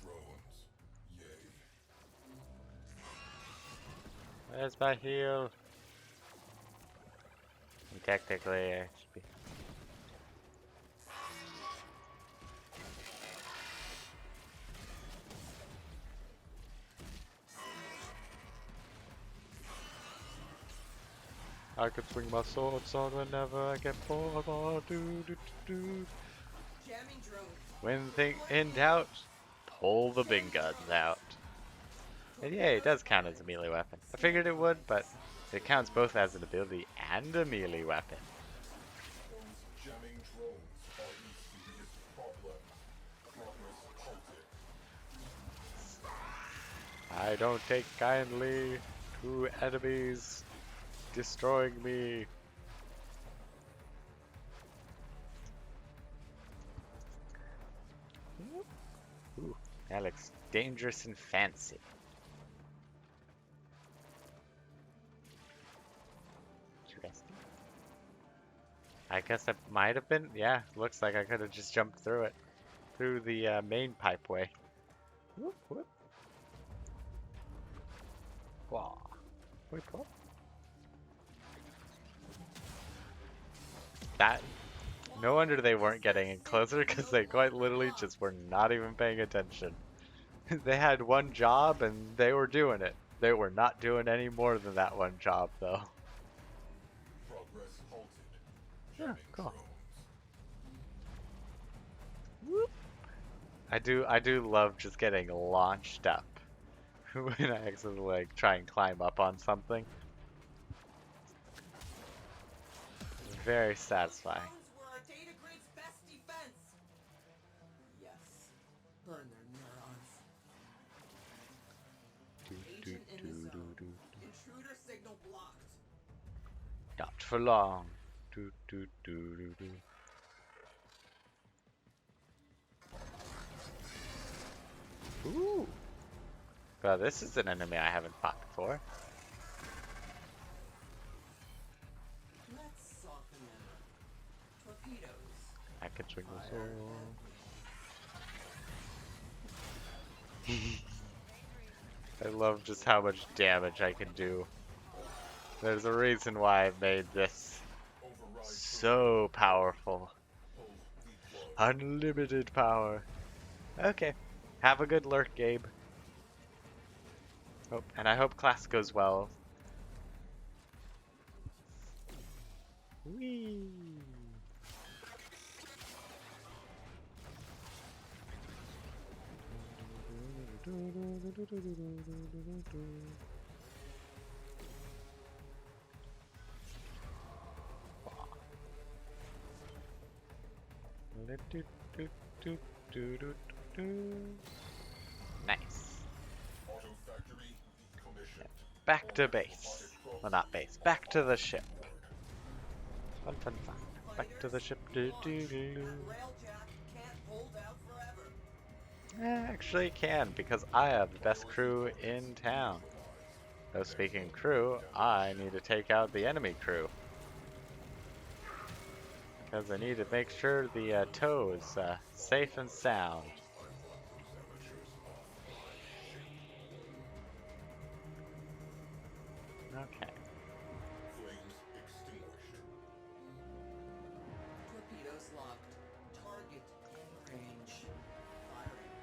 Yay. Where's my heal? And technically, I should be. I could swing my swords on whenever I get bored. Do. Jamming drones. When in doubt, pull the big guns out. And yeah, it does count as a melee weapon. I figured it would, but it counts both as an ability and a melee weapon. Those jamming drones are a serious problem. Progress halted. I don't take kindly to enemies destroying me. Ooh, that looks dangerous and fancy. Interesting. I guess that might have been, yeah, looks like I could have just jumped through it. Through the main pipeway. Whoop, whoop. Wow. Wait, what? That, no wonder they weren't getting in closer, because they quite literally just were not even paying attention. They had one job and they were doing it. They were not doing any more than that one job, though. Progress halted. Yeah, Jamming cool. drones. Whoop. I do love just getting launched up when I actually like try and climb up on something. Very satisfying. Drones were our data grid's best defense. Yes. Burn their neurons. Agent in the zone. Intruder signal blocked. Not for long. Ooh. Well, this is an enemy I haven't fought before. Let's soften them. Torpedoes. I could swing the Fire sword. I love just how much damage I can do. There's a reason why I've made this Override so powerful. pull the plug. Unlimited power. Okay. Have a good lurk, Gabe. Oh, and I hope class goes well. Whee! Nice. Auto factory decommissioned. Back to base. Well, not base. Back to the ship. Fun, fun, fun. Back to the ship. Do, do, do. That railjack can't hold out forever. Actually can, because I have the best crew in town. Though speaking crew, I need to take out the enemy crew. Because I need to make sure the tow is safe and sound. Okay. Flames extinguished. Torpedoes locked. Target in range. Firing.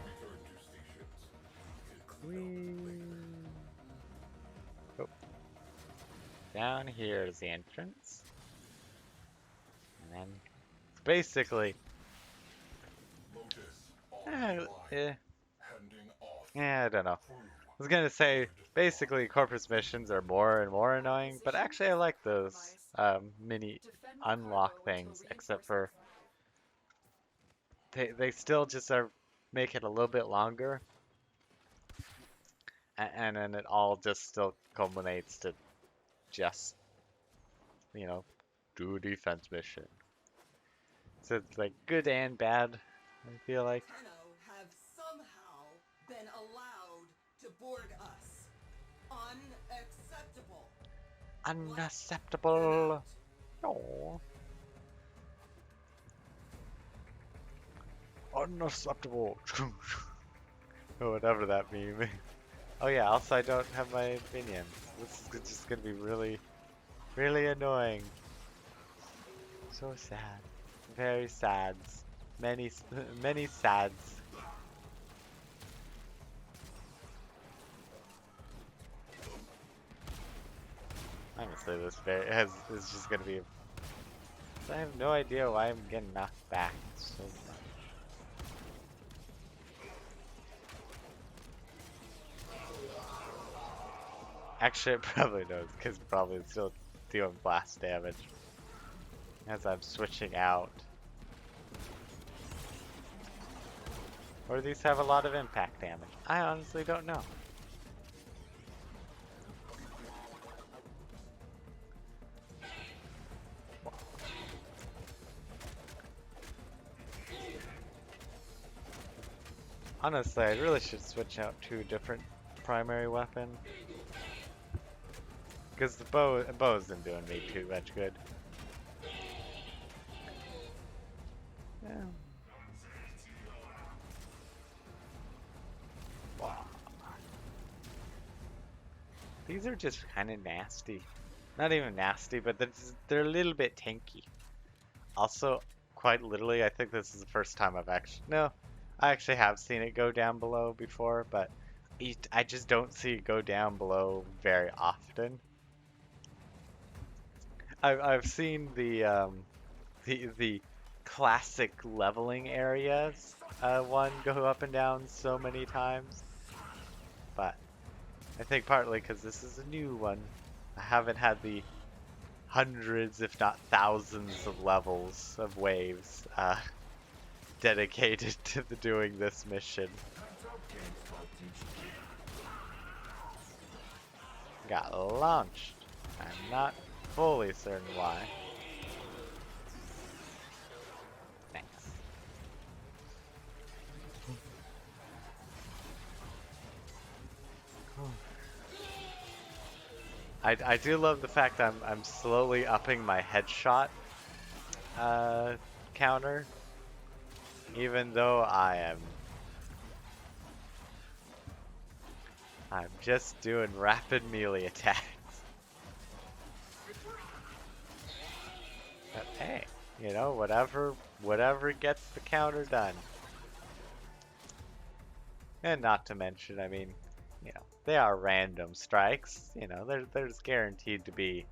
Return to stations. Oh. Down here is the entrance. And then it's basically Lotus eh, online. eh, Handing off. I don't know. Crew. I was gonna say basically corpus missions are more and more annoying, but actually I like those mini Defend my unlock cargo until things, except reinforcements for they still just are make it a little bit longer, and then it all just still culminates to just do a defense mission. So it's like good and bad, I feel like. Tenno have somehow been allowed to board us. Unacceptable. Unacceptable. Oh. Unacceptable. Or whatever that meme. Oh yeah, also I don't have my opinions. This is just gonna be really, really annoying. So sad. Very sad. Many, many sads. Honestly, this is just gonna be. I have no idea why I'm getting knocked back so much. Actually, it probably does, because probably it's still doing blast damage as I'm switching out. Or do these have a lot of impact damage? I honestly don't know. Honestly, I really should switch out to a different primary weapon. Because the bow isn't doing me too much good. Yeah. Wow. These are just kind of nasty. Not even nasty, but they're a little bit tanky. Also, quite literally, I think this is the first time I've actually... No, I actually have seen it go down below before, but I just don't see it go down below very often. I've seen the classic leveling areas one go up and down so many times, but I think partly because this is a new one, I haven't had the hundreds, if not thousands, of levels of waves dedicated to doing this mission. Got launched. I'm not fully certain why. Thanks. I do love the fact I'm slowly upping my headshot counter, even though I'm just doing rapid melee attacks. But hey, whatever gets the counter done. And not to mention, I mean, they are random strikes. There's guaranteed to be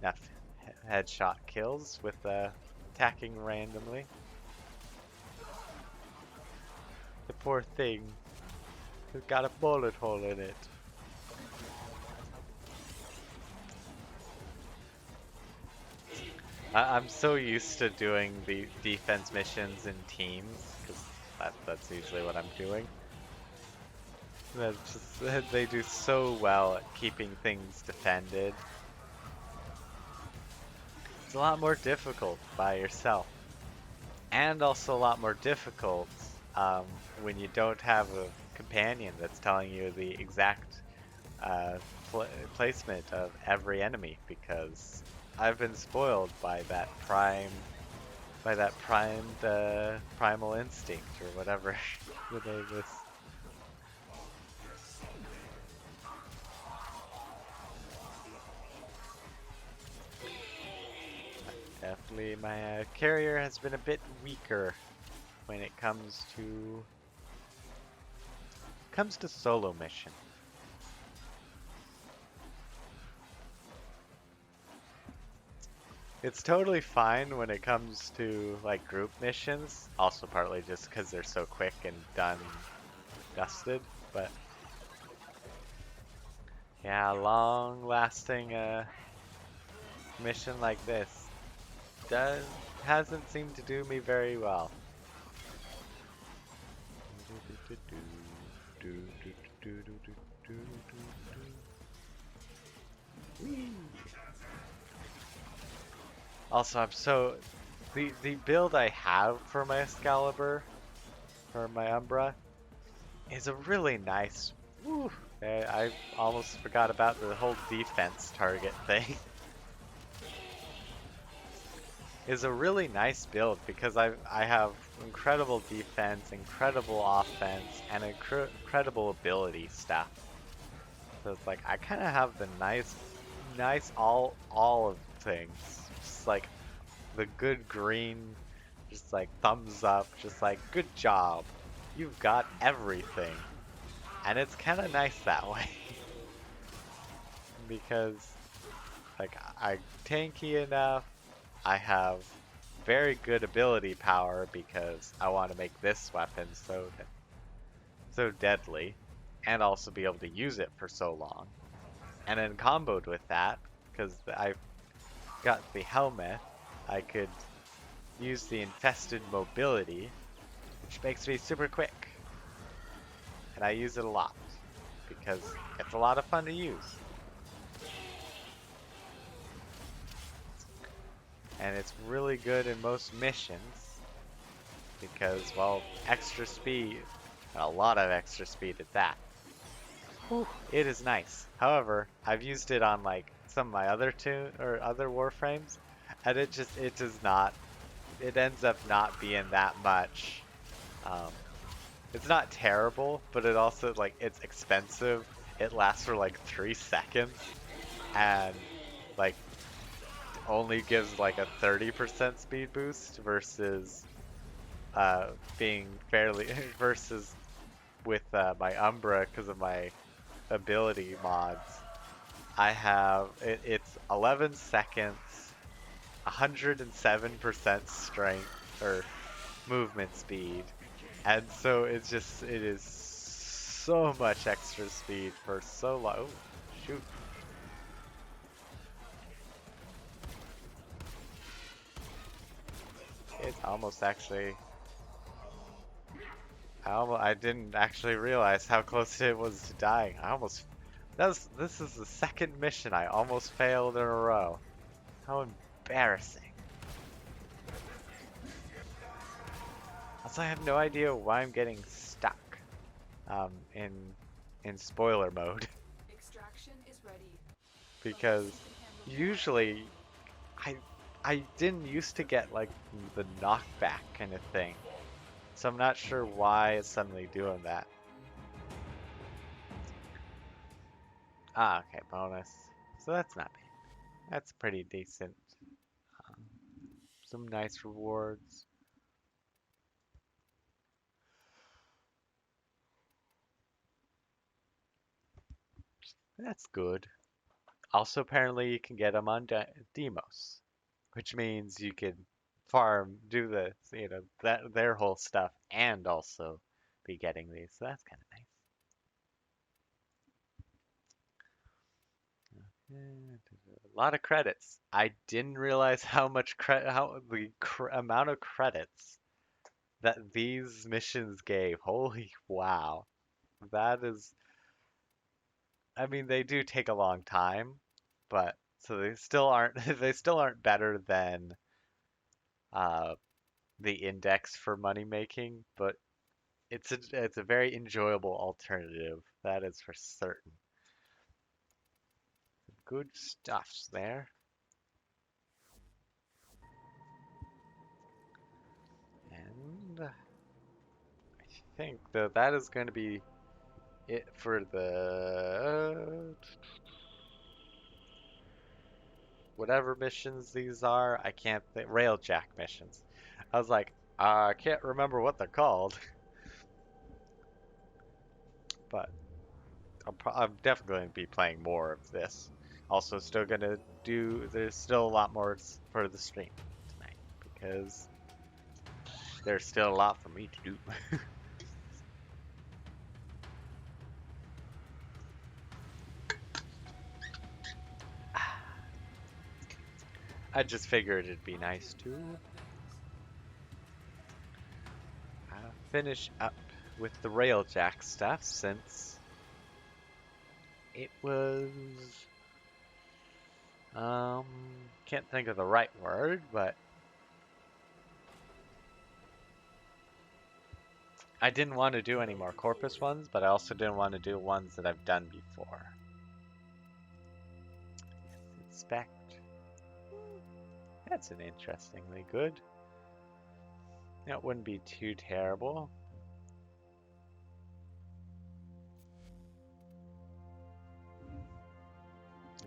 enough headshot kills with attacking randomly. The poor thing has got a bullet hole in it. I'm so used to doing the defense missions in teams, because that's usually what I'm doing. That's just, they do so well at keeping things defended. It's a lot more difficult by yourself. And also a lot more difficult when you don't have a companion that's telling you the exact uh, placement of every enemy, because I've been spoiled by that primed primal instinct or whatever the name is. Definitely, my carrier has been a bit weaker when it comes to solo mission. It's totally fine when it comes to like group missions, also partly just because they're so quick and dusted, but yeah, long-lasting mission like this hasn't seemed to do me very well. Also, the build I have for my Excalibur, for my Umbra, is a really nice. Woo, I almost forgot about the whole defense target thing. Is a really nice build because I have incredible defense, incredible offense, and incredible ability stuff. So it's like I kind of have the nice all of things. Just like the good green, just like thumbs up, just like good job. You've got everything. And it's kind of nice that way. Because like I'm tanky enough, I have very good ability power because I want to make this weapon so deadly, and also be able to use it for so long. And then comboed with that, because I got the helmet, I could use the infested mobility, which makes me super quick. And I use it a lot, because it's a lot of fun to use. And it's really good in most missions, because, well, extra speed, a lot of extra speed at that. Whew, it is nice. However, I've used it on like some of my other other Warframes, and it does not. It ends up not being that much. Um, it's not terrible, but it also like it's expensive. It lasts for like 3 seconds, and like only gives like a 30% speed boost versus being fairly versus with my Umbra because of my ability mods. I have it's 11 seconds, 107% strength or movement speed, and so it is so much extra speed for so long. Oh, shoot. It's almost actually. I didn't actually realize how close it was to dying. This is the second mission I almost failed in a row. How embarrassing. Also, I have no idea why I'm getting stuck in spoiler mode. Extraction is ready. Because usually I I didn't used to get like the knockback kind of thing. So I'm not sure why it's suddenly doing that. Ah, okay, bonus. So that's not bad. That's pretty decent. Um, some nice rewards. That's good. Also, apparently you can get them on Demos, which means you can farm, do this, that their whole stuff, and also be getting these. So that's kind of nice. A lot of credits. I didn't realize how much how the amount of credits that these missions gave. Holy wow. That is, I mean, they do take a long time, but so they still aren't they still aren't better than uh the index for money making, but it's a very enjoyable alternative. That is for certain. Good stuffs there. And I think that is going to be it for the whatever missions these are. I can't think. Railjack missions. I was like, I can't remember what they're called, but I'm definitely going to be playing more of this. Also, still going to do. There's still a lot more for the stream tonight because there's still a lot for me to do. I just figured it'd be nice to finish up with the Railjack stuff since it was can't think of the right word, but I didn't want to do any more Corpus ones, but I also didn't want to do ones that I've done before. Inspect. That's an interestingly good. That wouldn't be too terrible.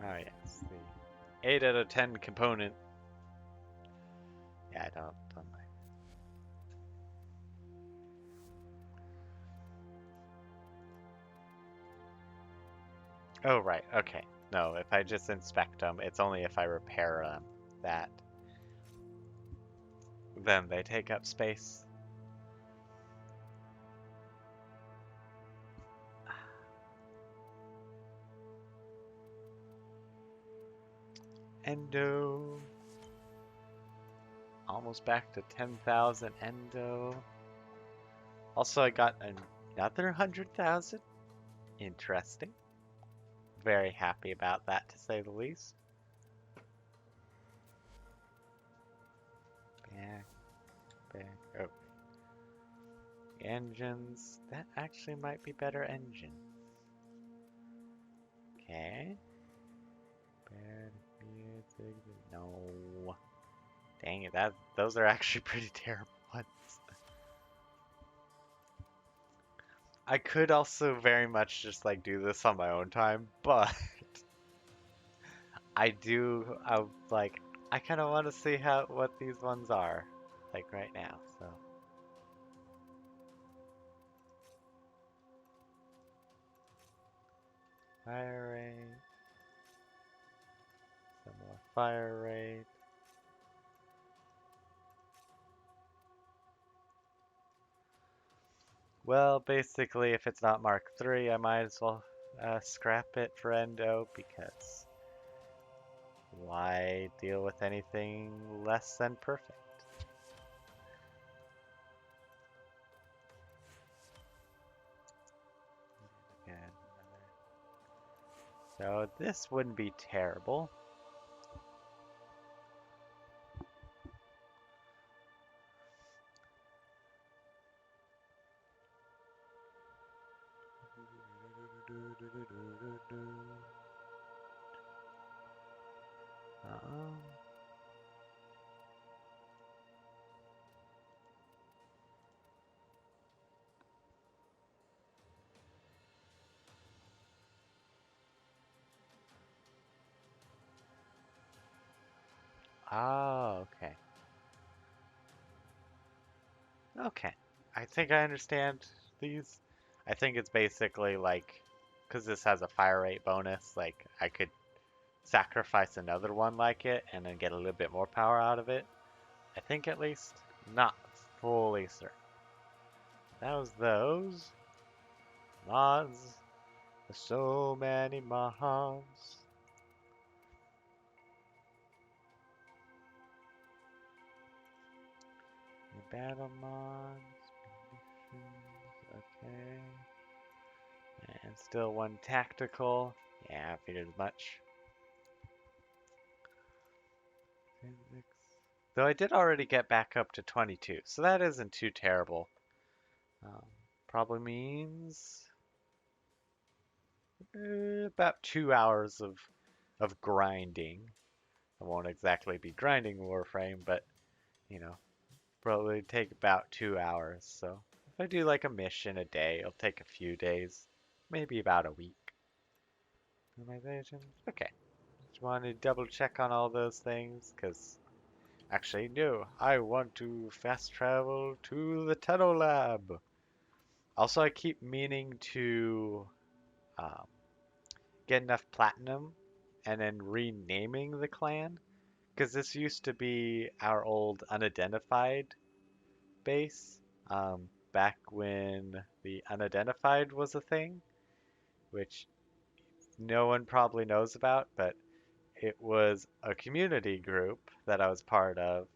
Oh yes, the 8 out of 10 component. Yeah, I don't like. Oh right, okay. No, if I just inspect them, it's only if I repair them that then they take up space. Endo. Almost back to 10,000 Endo. Also, I got another 100,000. Interesting. Very happy about that, to say the least. Back. Oh. Engines. That actually might be better engine. Okay. Bad music. No. Dang it, those are actually pretty terrible ones. I could also very much just like do this on my own time, but I I kind of want to see what these ones are like right now. So fire rate, some more fire rate. Well, basically, if it's not Mark III, I might as well scrap it for Endo because why deal with anything less than perfect? And so this wouldn't be terrible. Um, oh, okay. Okay. I think I understand these. I think it's basically like, because this has a fire rate bonus, like I could sacrifice another one like it and then get a little bit more power out of it. I think at least. Not fully certain. That was those. Mods. There's so many mods. The battle mods. Okay. And still one tactical. Yeah, I figured as much. Physics. Though I did already get back up to 22, so that isn't too terrible. Um, Probably means about 2 hours of grinding. I won't exactly be grinding Warframe, but you know, probably take about 2 hours. So if I do like a mission a day, it'll take a few days, maybe about a week. Minimization. Okay. Just want to double check on all those things, because actually, no, I want to fast travel to the Tunnel Lab. Also, I keep meaning to um, get enough platinum and then renaming the clan, because this used to be our old unidentified base, back when the unidentified was a thing, which no one probably knows about, but it was a community group that I was part of,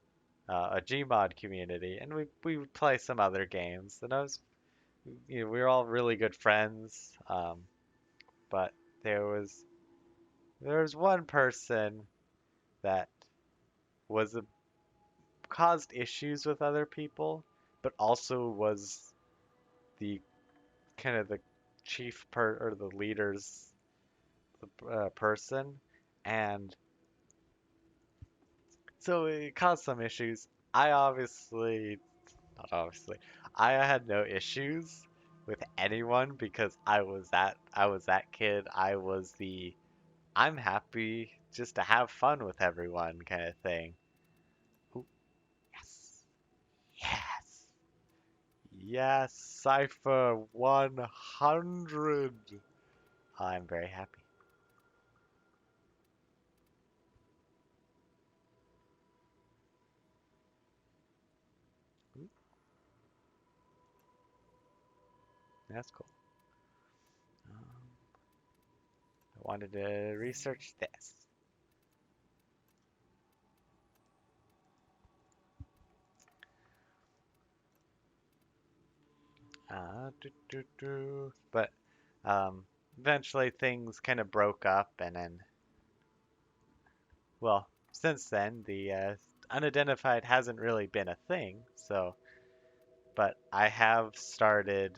a Gmod community, and we would play some other games, and we were all really good friends, but there was there was one person that was a, caused issues with other people, but also was the kind of the chief or the leader's person, and so it caused some issues. I obviously, not obviously, I had no issues with anyone because I was that kid. I was the I'm happy just to have fun with everyone kind of thing. Ooh, yes, yes, yes, Cypher 100. I'm very happy. Ooh, that's cool. I wanted to research this. But eventually things kind of broke up, and then, well, since then, the unidentified hasn't really been a thing. So, but I have started,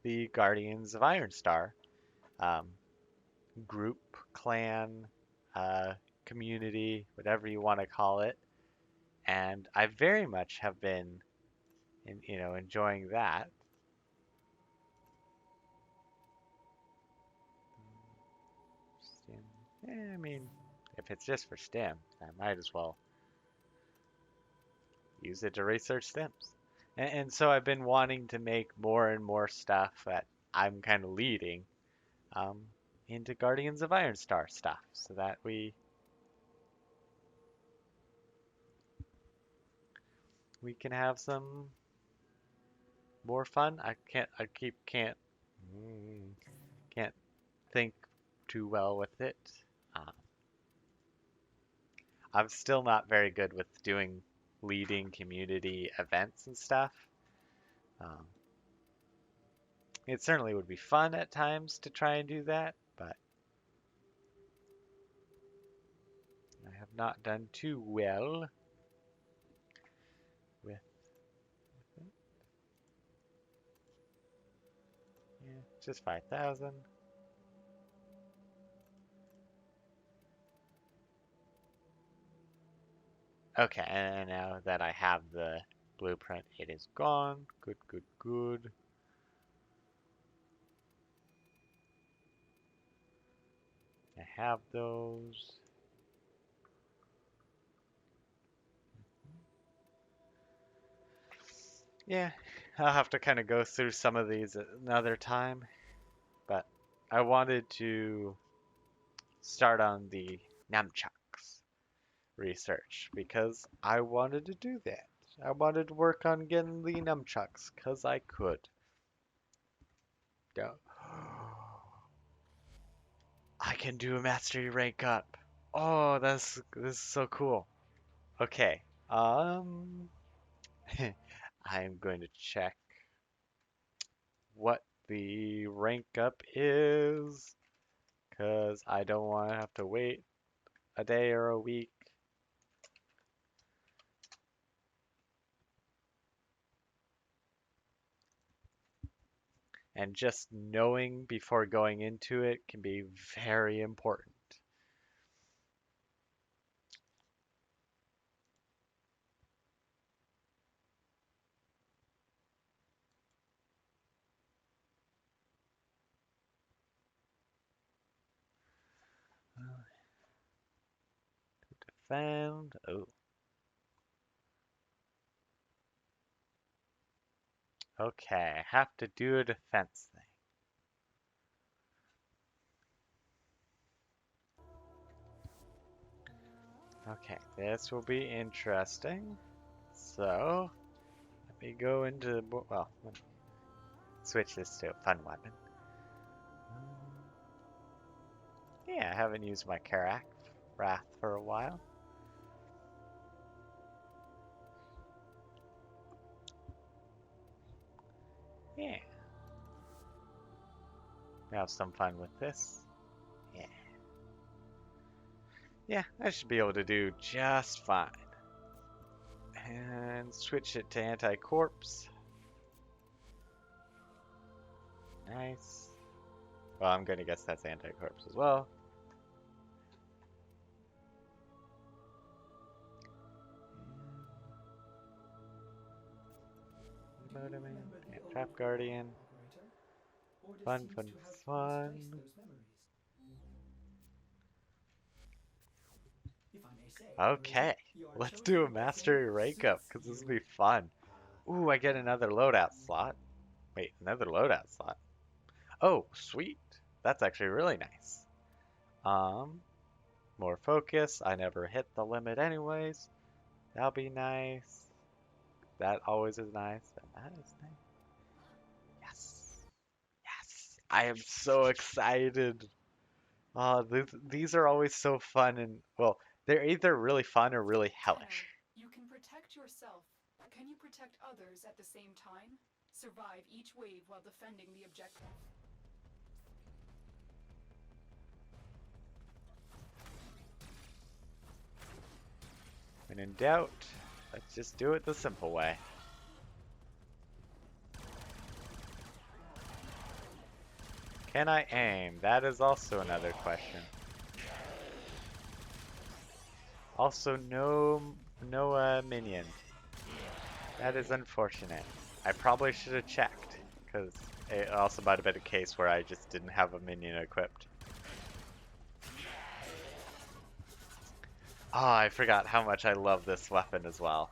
the Guardians of Ironstar um, group, clan, uh, community, whatever you want to call it, and I very much have been, enjoying that. Stim. I mean, if it's just for STEM, I might as well use it to research STEMs. And so I've been wanting to make more and more stuff that I'm kind of leading um, into Guardians of Ironstar stuff, so that we can have some more fun. Mm, can't think too well with it. Um, I'm still not very good with doing leading community events and stuff. Um, it certainly would be fun at times to try and do that, but I have not done too well with it. Yeah, just 5,000. Okay, and now that I have the blueprint, it is gone. Good, good, good. I have those. Yeah, I'll have to kind of go through some of these another time, but I wanted to start on the nunchucks research because I wanted to do that. I wanted to work on getting the nunchucks because I could. Go. I can do a mastery rank up. Oh, this is so cool. Okay. I'm going to check what the rank up is because I don't want to have to wait a day or a week. And just knowing before going into it can be very important. Defend. Oh. Okay, I have to do a defense thing. Okay, this will be interesting. So, let me go into, well, let me switch this to a fun weapon. Yeah, I haven't used my Karak Wrath for a while. Yeah. Have some fun with this. Yeah. Yeah, I should be able to do just fine. And switch it to anti-corpse. Nice. Well, I'm gonna guess that's anti-corpse as well. Motorman, yeah, Trap Guardian. Fun, fun, fun. Okay, let's do a mastery rank up because this will be fun. Ooh, I get another loadout slot. Wait, another loadout slot. Oh, sweet. That's actually really nice. More focus. I never hit the limit anyways. That'll be nice. That always is nice. And that is nice. Yes. Yes. I am so excited. Oh, these are always so fun and, well, they're either really fun or really hellish. You can protect yourself. Can you protect others at the same time? Survive each wave while defending the objective. When in doubt, let's just do it the simple way. Can I aim? That is also another question. Also, no minion. That is unfortunate. I probably should have checked, because it also might have been a case where I just didn't have a minion equipped. Oh, I forgot how much I love this weapon as well.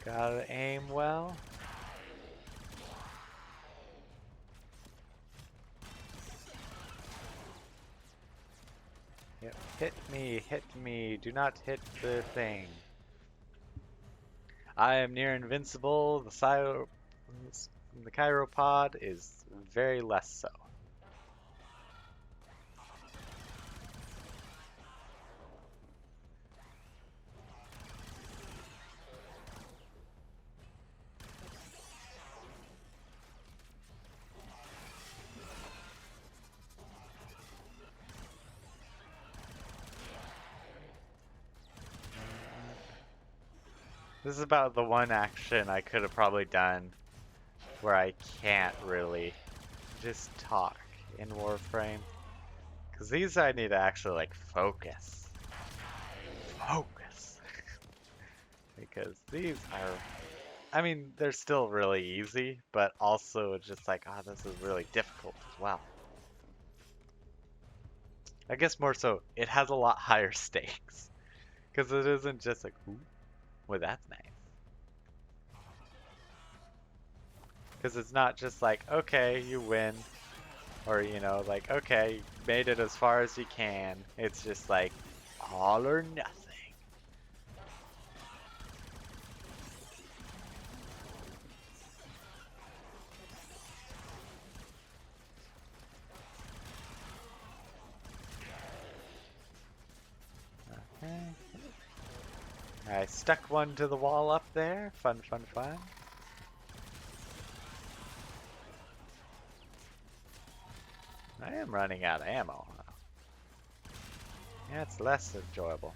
Gotta aim well. Yep. Hit me, do not hit the thing. I am near invincible, the chiropod is very less so. This is about the one action I could have probably done where I can't really just talk in Warframe. Because these I need to actually like focus. Focus. Because these are I mean, they're still really easy, but also it's just like, oh, this is really difficult as well. I guess more so, it has a lot higher stakes. Because it isn't just like, ooh, well, that's nice. Because it's not just like, okay, you win. Or, you know, like, okay, made it as far as you can. It's just like, all or nothing. Okay. I stuck one to the wall up there. Fun, fun, fun. I am running out of ammo. Yeah, it's less enjoyable.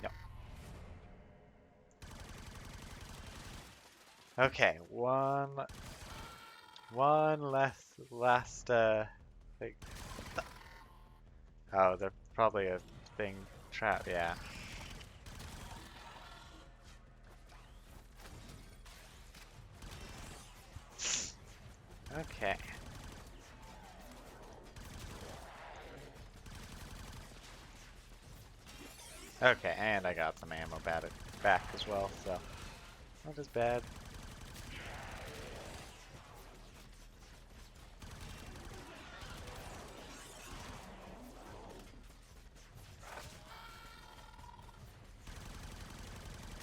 Yep. Okay, one last thing. Oh, they're probably a thing trap, yeah. Okay. Okay, and I got some ammo back as well, so not as bad.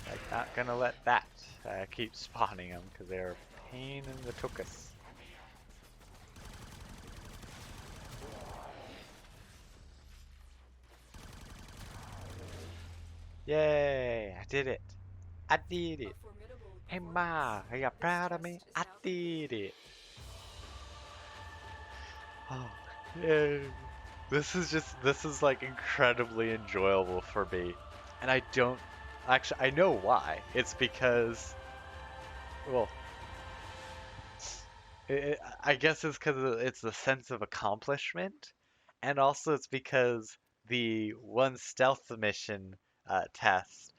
Like, not gonna let that keep spawning them because they're a pain in the tuchus. Yay! I did it! I did A it! formidable Hey Ma, performance. are you This proud of me? test is I now did it! Oh, yay! This is like incredibly enjoyable for me. And I don't, actually, I know why. It's because, well, I guess it's because it's the sense of accomplishment. And also it's because the one stealth mission test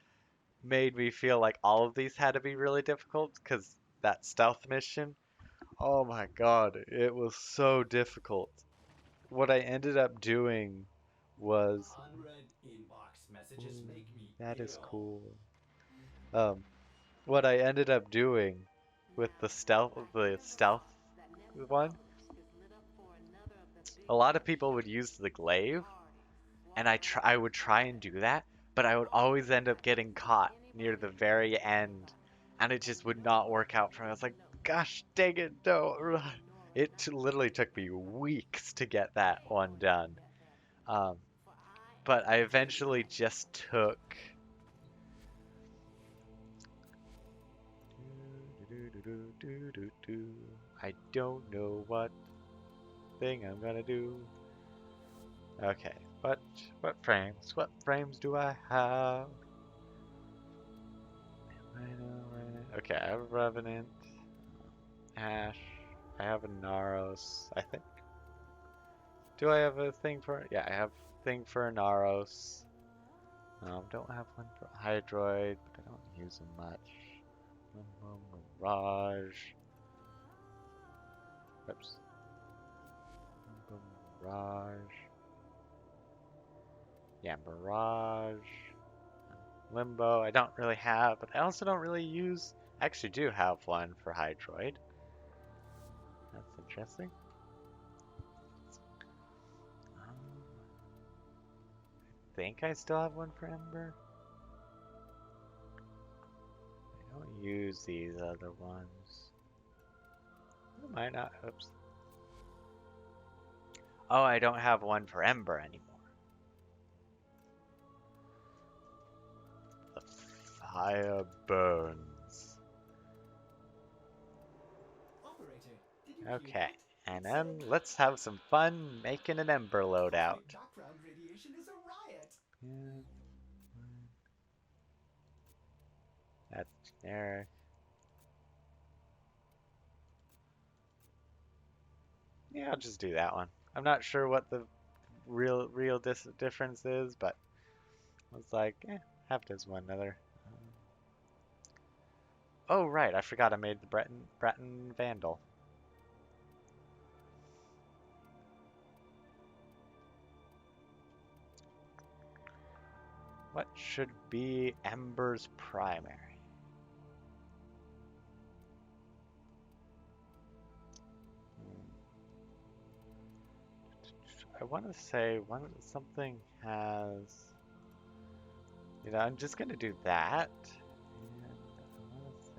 made me feel like all of these had to be really difficult because that stealth mission, oh my god, it was so difficult. What I ended up doing was, Unread inbox messages ooh, make me that is ill. cool. Um, what I ended up doing with the stealth one, a lot of people would use the glaive, and I would try and do that, but I would always end up getting caught near the very end, and it just would not work out for me. I was like, gosh dang it, no. Literally took me weeks to get that one done. Um, but I eventually just took. I don't know what thing I'm gonna do. Okay, what frames? What frames do I have? Okay, I have a Revenant, Ash, I have a Naros, I think. Do I have a thing for? Yeah, I have a thing for a Naros. Don't have one for Hydroid, but I don't use them much. Mirage. Oops. Mirage. Yeah, Mirage. Limbo, I don't really have, but I also don't really use. I actually do have one for Hydroid. That's interesting. Think I still have one for Ember. I don't use these other ones. I might not. Oops. Oh, I don't have one for Ember anymore. The fire burns. Operator, did you hear Okay, that? and It said, then let's have some fun making an Ember loadout. Warframe background radiation is a riot. Yeah, that's generic. Yeah, I'll just do that one. I'm not sure what the real difference is, but I was like, have this one other. Oh, right, I forgot I made the Breton Vandal. What should be Ember's primary? I want to say something has. I'm just gonna do that. And I want to say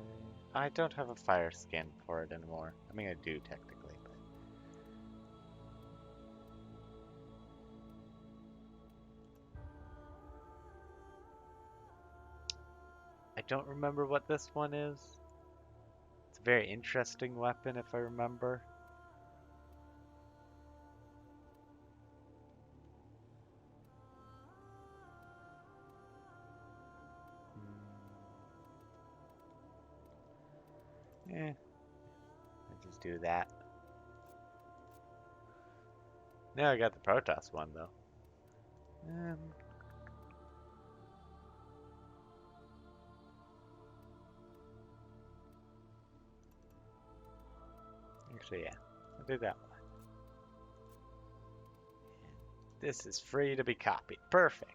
I don't have a fire skin for it anymore. I mean, I do technically, but I don't remember what this one is. It's a very interesting weapon, if I remember. I just do that. Now I got the Protoss one though. Actually, yeah, I'll do that one. And this is free to be copied. Perfect.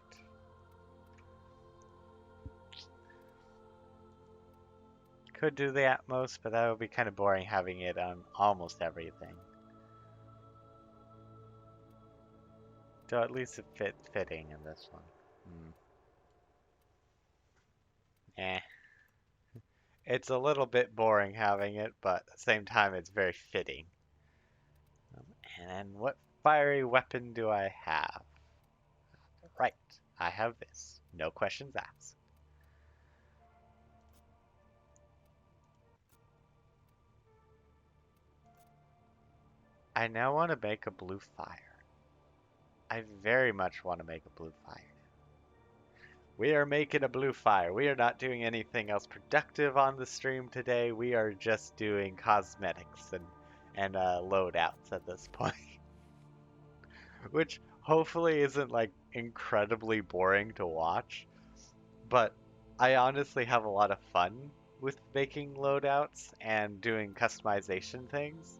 Could do the Atmos, but that would be kind of boring having it on almost everything. So at least it fitting in this one. Eh. It's a little bit boring having it, but at the same time it's very fitting. And what fiery weapon do I have? Right, I have this. No questions asked. I now want to make a blue fire. I very much want to make a blue fire. We are making a blue fire. We are not doing anything else productive on the stream today. We are just doing cosmetics and loadouts at this point. Which hopefully isn't like incredibly boring to watch. But I honestly have a lot of fun with making loadouts and doing customization things.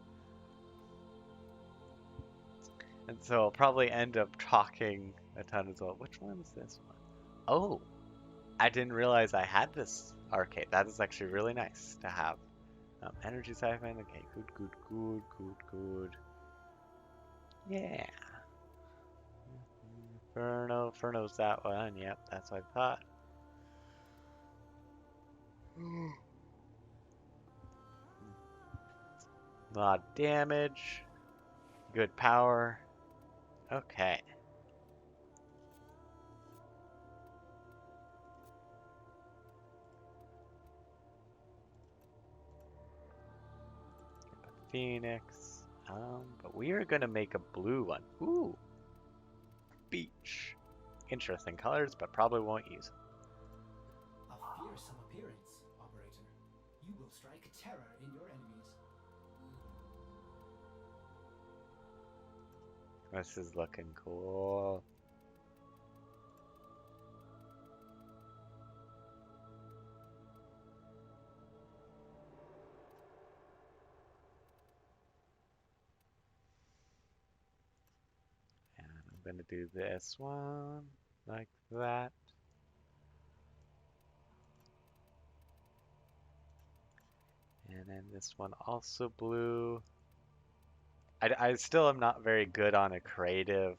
And so I'll probably end up talking a ton as well. Which one is this one? Oh, I didn't realize I had this arcade. That is actually really nice to have. Energy siphon. Okay, good. Yeah. Furno's that one. Yep, that's what I thought. A lot of damage. Good power. Okay. Phoenix. But we are gonna make a blue one. Ooh. Beach. Interesting colors, but probably won't use them. A fearsome appearance, operator. You will strike terror in your enemies. This is looking cool. And I'm gonna do this one like that. And then this one also blue. I still am not very good on a creative,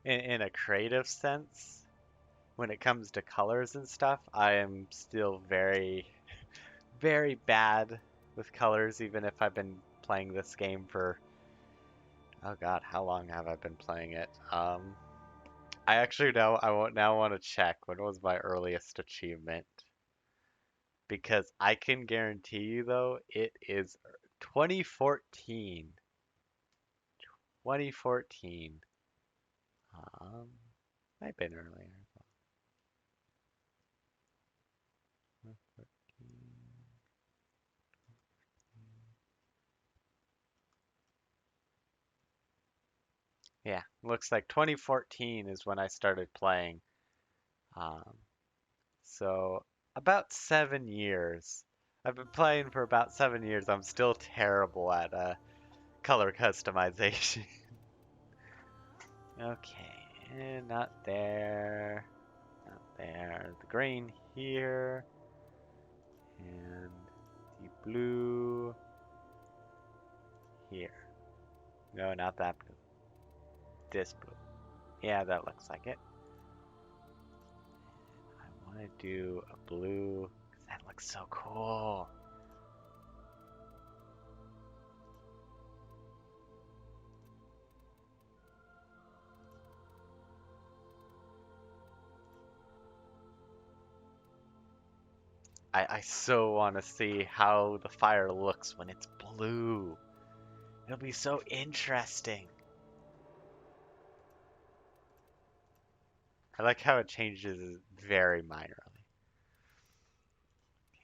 in a creative sense. When it comes to colors and stuff, I am still very, very bad with colors, even if I've been playing this game for, oh god, how long have I been playing it? I actually know, I won't now want to check when was my earliest achievement. Because I can guarantee you though, it is 2014. 2014. Might have been earlier. Yeah, looks like 2014 is when I started playing. Um, so About 7 years. I've been playing for about 7 years. I'm still terrible at color customization. Okay, and not there. Not there. The green here. And the blue here. No, not that blue. This blue. Yeah, that looks like it. I want to do a blue, 'cause that looks so cool. I so want to see how the fire looks when it's blue. It'll be so interesting. I like how it changes very minorly.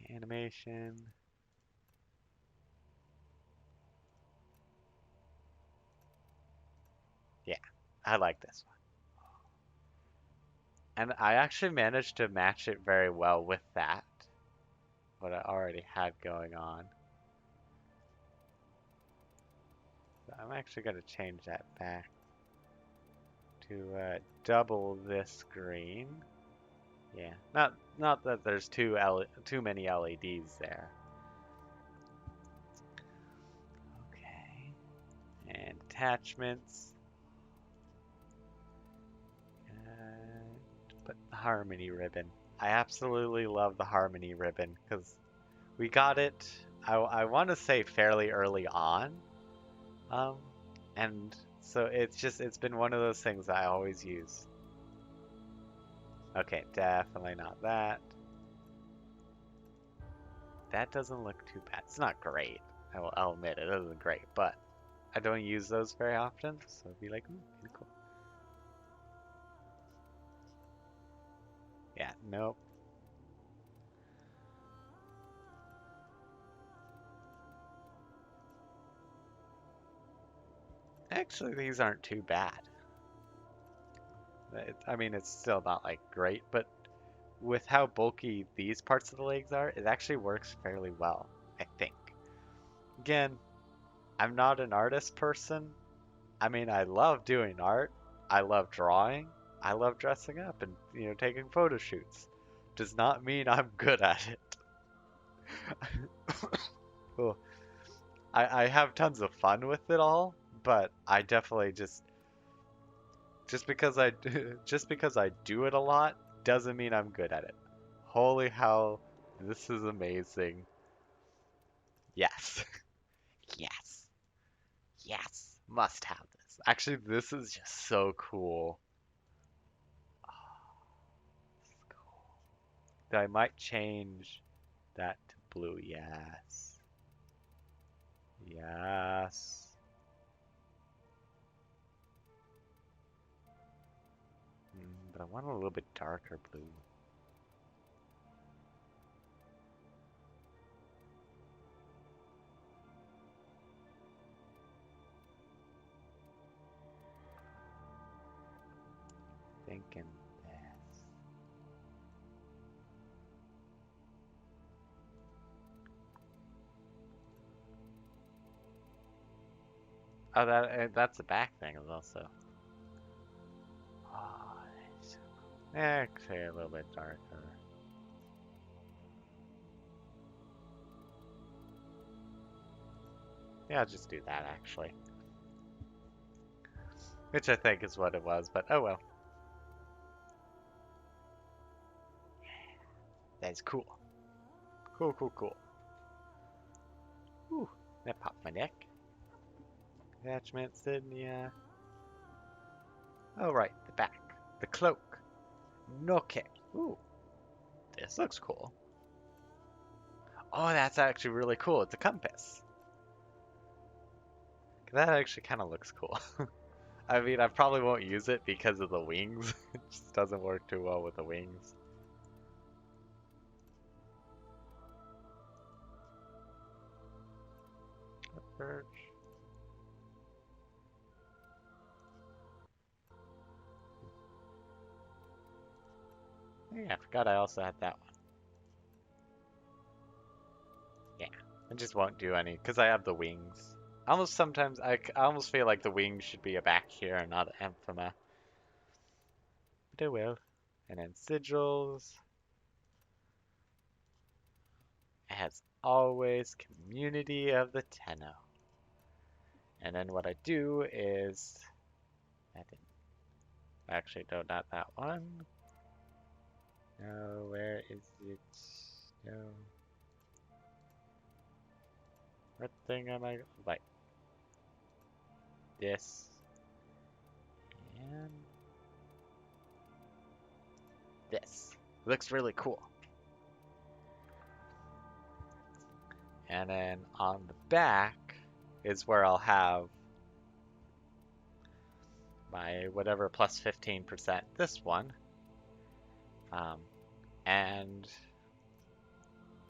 Animation. Yeah, I like this one. And I actually managed to match it very well with that, what I already had going on. So I'm actually going to change that back to double this green. Yeah, not that there's too many LEDs there. Okay, and attachments. Put the harmony ribbon. I absolutely love the harmony ribbon because we got it. I want to say fairly early on, and so it's been one of those things that I always use. Okay, definitely not that. That doesn't look too bad. It's not great. I'll admit it isn't great, but I don't use those very often, so it'd be like, pretty cool. Yeah, nope. Actually, these aren't too bad. I mean, it's still not like great, but with how bulky these parts of the legs are, it actually works fairly well, I think. Again, I'm not an artist person. I mean, I love doing art. I love drawing. I love dressing up and, taking photo shoots. Does not mean I'm good at it. Cool. I have tons of fun with it all, but I definitely just because I do it a lot doesn't mean I'm good at it. Holy hell, this is amazing. Yes. Yes. Yes. Must have this. Actually, this is just so cool. Cool. I might change that to blue. Yes. Yes. But I want a little bit darker blue. Thinking this. Oh, that's the back thing is also. Oh, actually a little bit darker. Yeah, I'll just do that actually. Which I think is what it was, but oh well. That's cool. Cool, cool, cool. Ooh, that popped my neck. Attachments, didn't ya? Oh, right, the back. The cloak. Okay. Ooh, this looks cool. Oh, that's actually really cool. It's a compass. That actually kind of looks cool. I mean, I probably won't use it because of the wings. It just doesn't work too well with the wings. Perch. Yeah, I forgot I also had that one. I just won't do any because I have the wings. Almost sometimes I almost feel like the wings should be a back here and not an Emphema. But I will. And then sigils. As always, community of the Tenno. And then what I do is, actually no, not that one. No, where is it? No. What thing am I like? This. And this. Looks really cool. And then on the back is where I'll have my whatever plus 15%. This one. And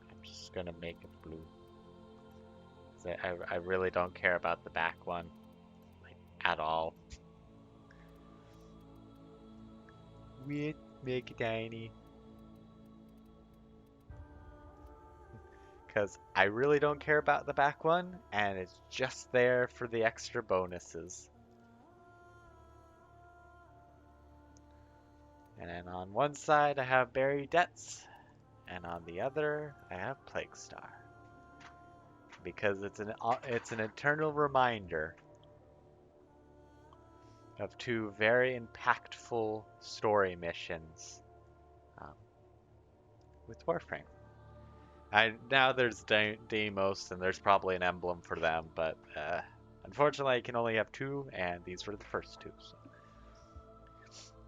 I'm just gonna make it blue. I really don't care about the back one, like, at all. Weird, make it tiny. Because I really don't care about the back one, and it's just there for the extra bonuses. And then on one side I have Buried Debts, and on the other I have Plague Star. Because it's an eternal reminder of two very impactful story missions with Warframe. Now there's Deimos, and there's probably an emblem for them, but unfortunately I can only have two, and these were the first two. So.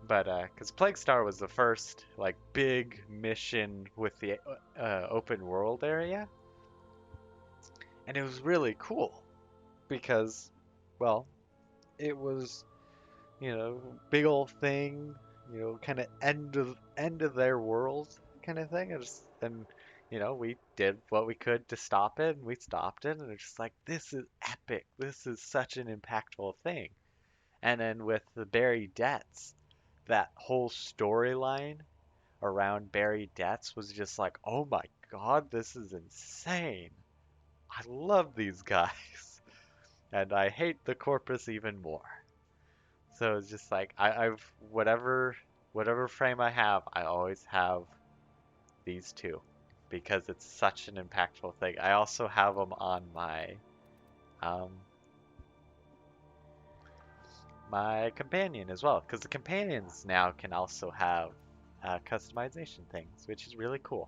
But because Plague Star was the first like big mission with the open world area, and it was really cool because, well, it was, big old thing, kind of end of their world kind of thing. And we did what we could to stop it, and we stopped it, and it's just like, this is epic. This is such an impactful thing. And then with the Buried Debts, that whole storyline around Buried Debts was just like, oh my god, this is insane. I love these guys. And I hate the Corpus even more. So it's just like, I've whatever frame I have, I always have these two because it's such an impactful thing. I also have them on my my companion as well, because the companions now can also have customization things, which is really cool.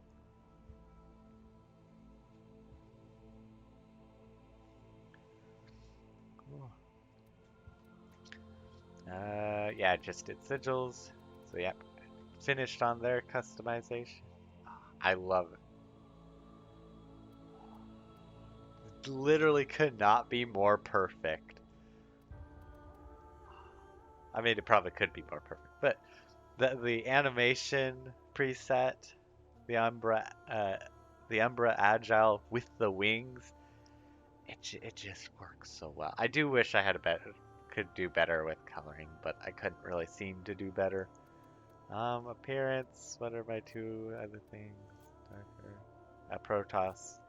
Yeah, just did sigils. So yep, finished on their customization. I love it. It literally could not be more perfect. I mean, it probably could be more perfect, but the animation preset, the Umbra Agile with the wings, it just works so well. I do wish I had could do better with coloring, but I couldn't really seem to do better. Appearance, what are my two other things? Darker. Protoss.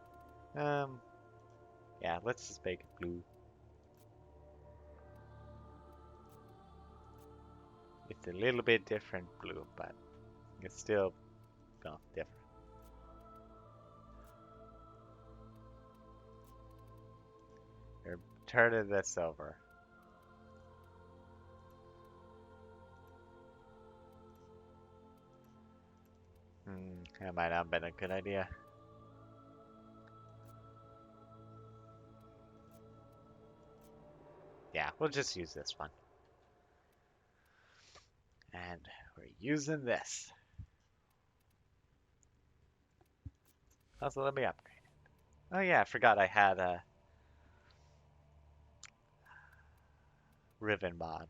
Yeah, let's just make it blue. It's a little bit different blue, but it's still different. We're turning this over. That might not have been a good idea. Yeah, we'll just use this one. And we're using this. Also, let me upgrade it. Oh yeah, I forgot I had a Riven mod.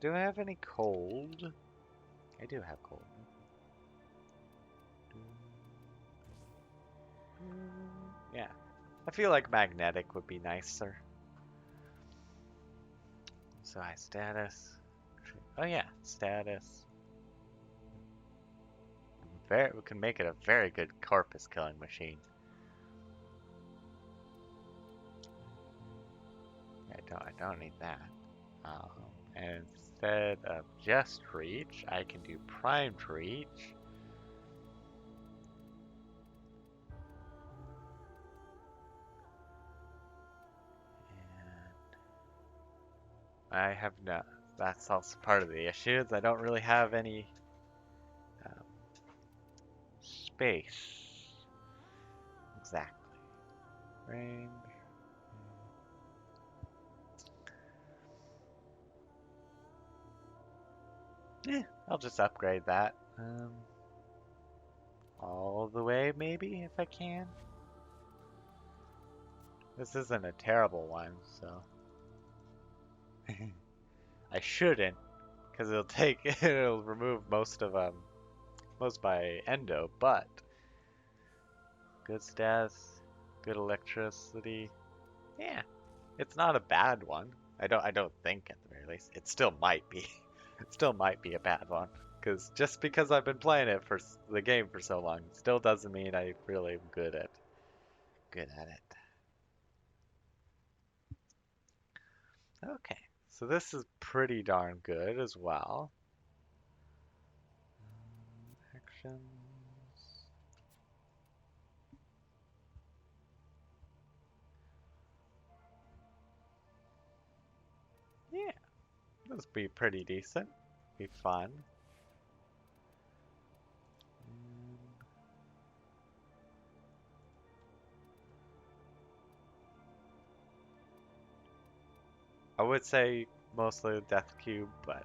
Do I have any cold? I do have cold. Yeah. I feel like magnetic would be nicer. So I status. Oh yeah, status. We can make it a very good corpus killing machine. I don't need that. And instead of just reach, I can do primed reach. And I have no. That's also part of the issue. Is I don't really have any space. Exactly. Range. Yeah, I'll just upgrade that. All the way, maybe, if I can. This isn't a terrible one, so. I shouldn't, because it'll remove most by endo, but good stats, good electricity. Yeah, it's not a bad one. I don't think at the very least. It still might be. It still might be a bad one. Because just because I've been playing it for the game for so long, still doesn't mean I really am good at it. Okay, so this is pretty darn good as well. Actions. Yeah, this would be pretty decent. Be fun. I would say mostly the Death Cube, but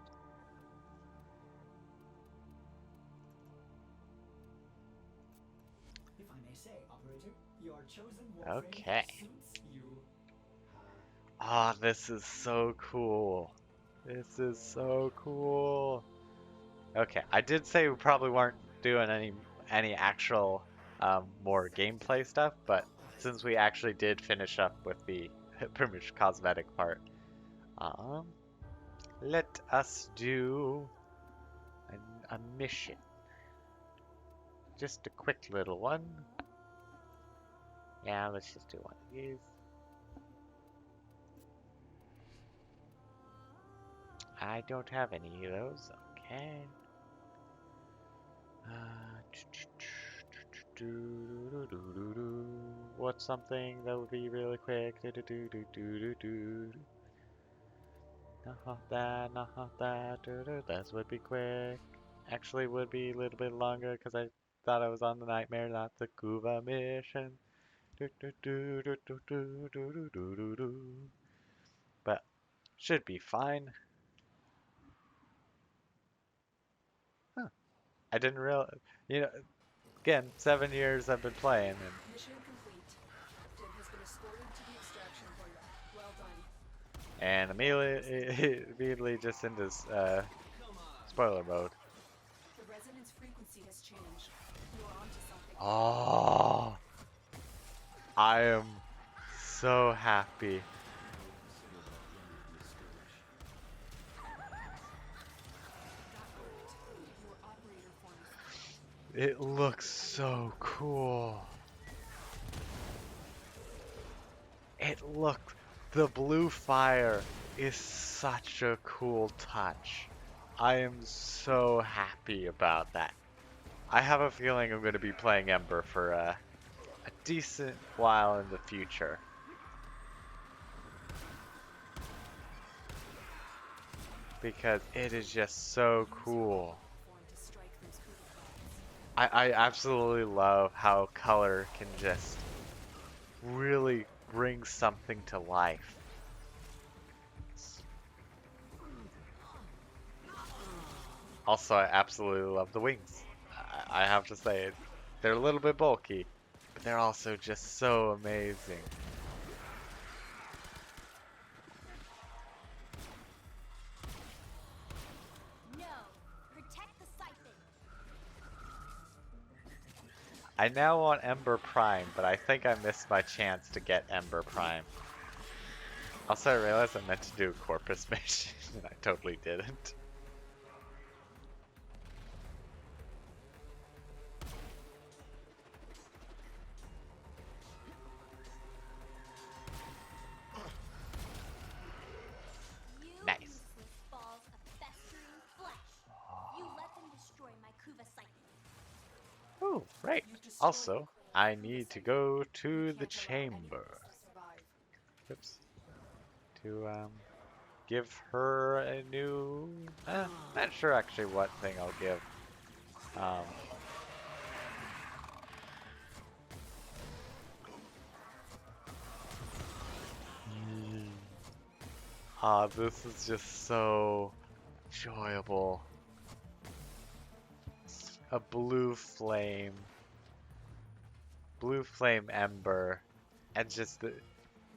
If I may say, operator, your chosen Warframe okay. suits you. Ah, this is so cool. This is so cool. Okay, I did say we probably weren't doing any actual more gameplay stuff, but since we actually did finish up with the pretty much cosmetic part, um, let us do a mission. Just a quick little one. Yeah, let's just do one of these. I don't have any of those. Okay. What's something that would be really quick? Not that. This would be quick. Actually, would be a little bit longer because I thought I was on the nightmare, not the Kuva mission. But should be fine. Huh. I didn't realize. You know, again, 7 years I've been playing, and Mission complete. Captain has been escorted to the extraction point. Well done. and immediately just into spoiler mode. The resonance frequency has changed. You are onto something. Oh, I am so happy. That worked. Your operator form is It looks so cool. The blue fire is such a cool touch. I am so happy about that. I have a feeling I'm going to be playing Ember for a decent while in the future. Because it is just so cool. form to strike those Kuva clouds. I absolutely love how color can just really bring something to life. Also, I absolutely love the wings. I have to say, they're a little bit bulky, but they're also just so amazing. No! Protect the siphon! I now want Ember Prime, but I think I missed my chance to get Ember Prime. Also, I realized I meant to do a Corpus mission, and I totally didn't. You Nice. useless balls of festering flesh. You let them destroy my Kuva site. Oh, right. You've destroyed Also, the core I of Kuva need to Site. go You to the can't allow any of chamber. us to survive. Oops. To give her a new. Not sure actually what thing I'll give. Um. Ah, this is just so enjoyable. A blue flame ember, and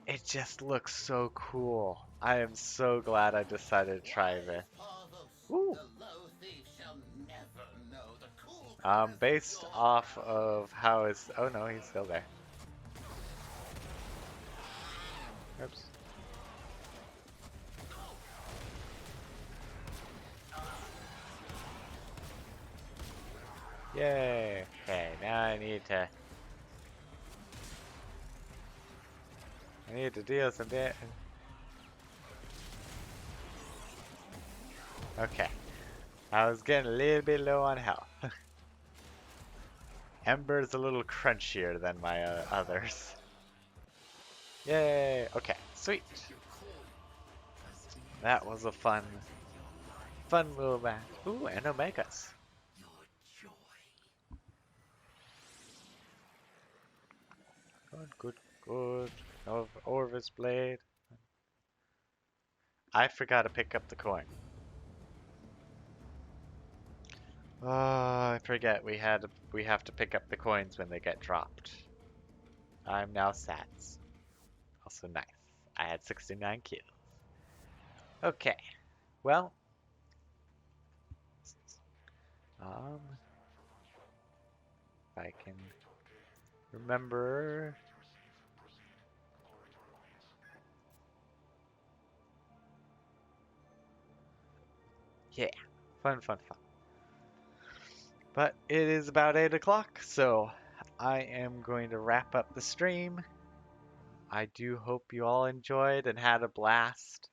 it just looks so cool. I am so glad I decided to try this. Ooh. Based off of how his, oh no, he's still there. Oops. Yay. Okay, now I need to deal some damage. Okay. I was getting a little bit low on health. Ember's a little crunchier than my others. Yay! Okay, sweet. That was a fun little match. Ooh, and Omegas. Good, good, good. No Orvis Blade. I forgot to pick up the coin. Oh, I forget we have to pick up the coins when they get dropped. I'm now sats. Also nice. I had 69 kills. Okay. Well, if I can remember. Yeah, fun, fun, fun. But it is about 8 o'clock, so I am going to wrap up the stream. I do hope you all enjoyed and had a blast.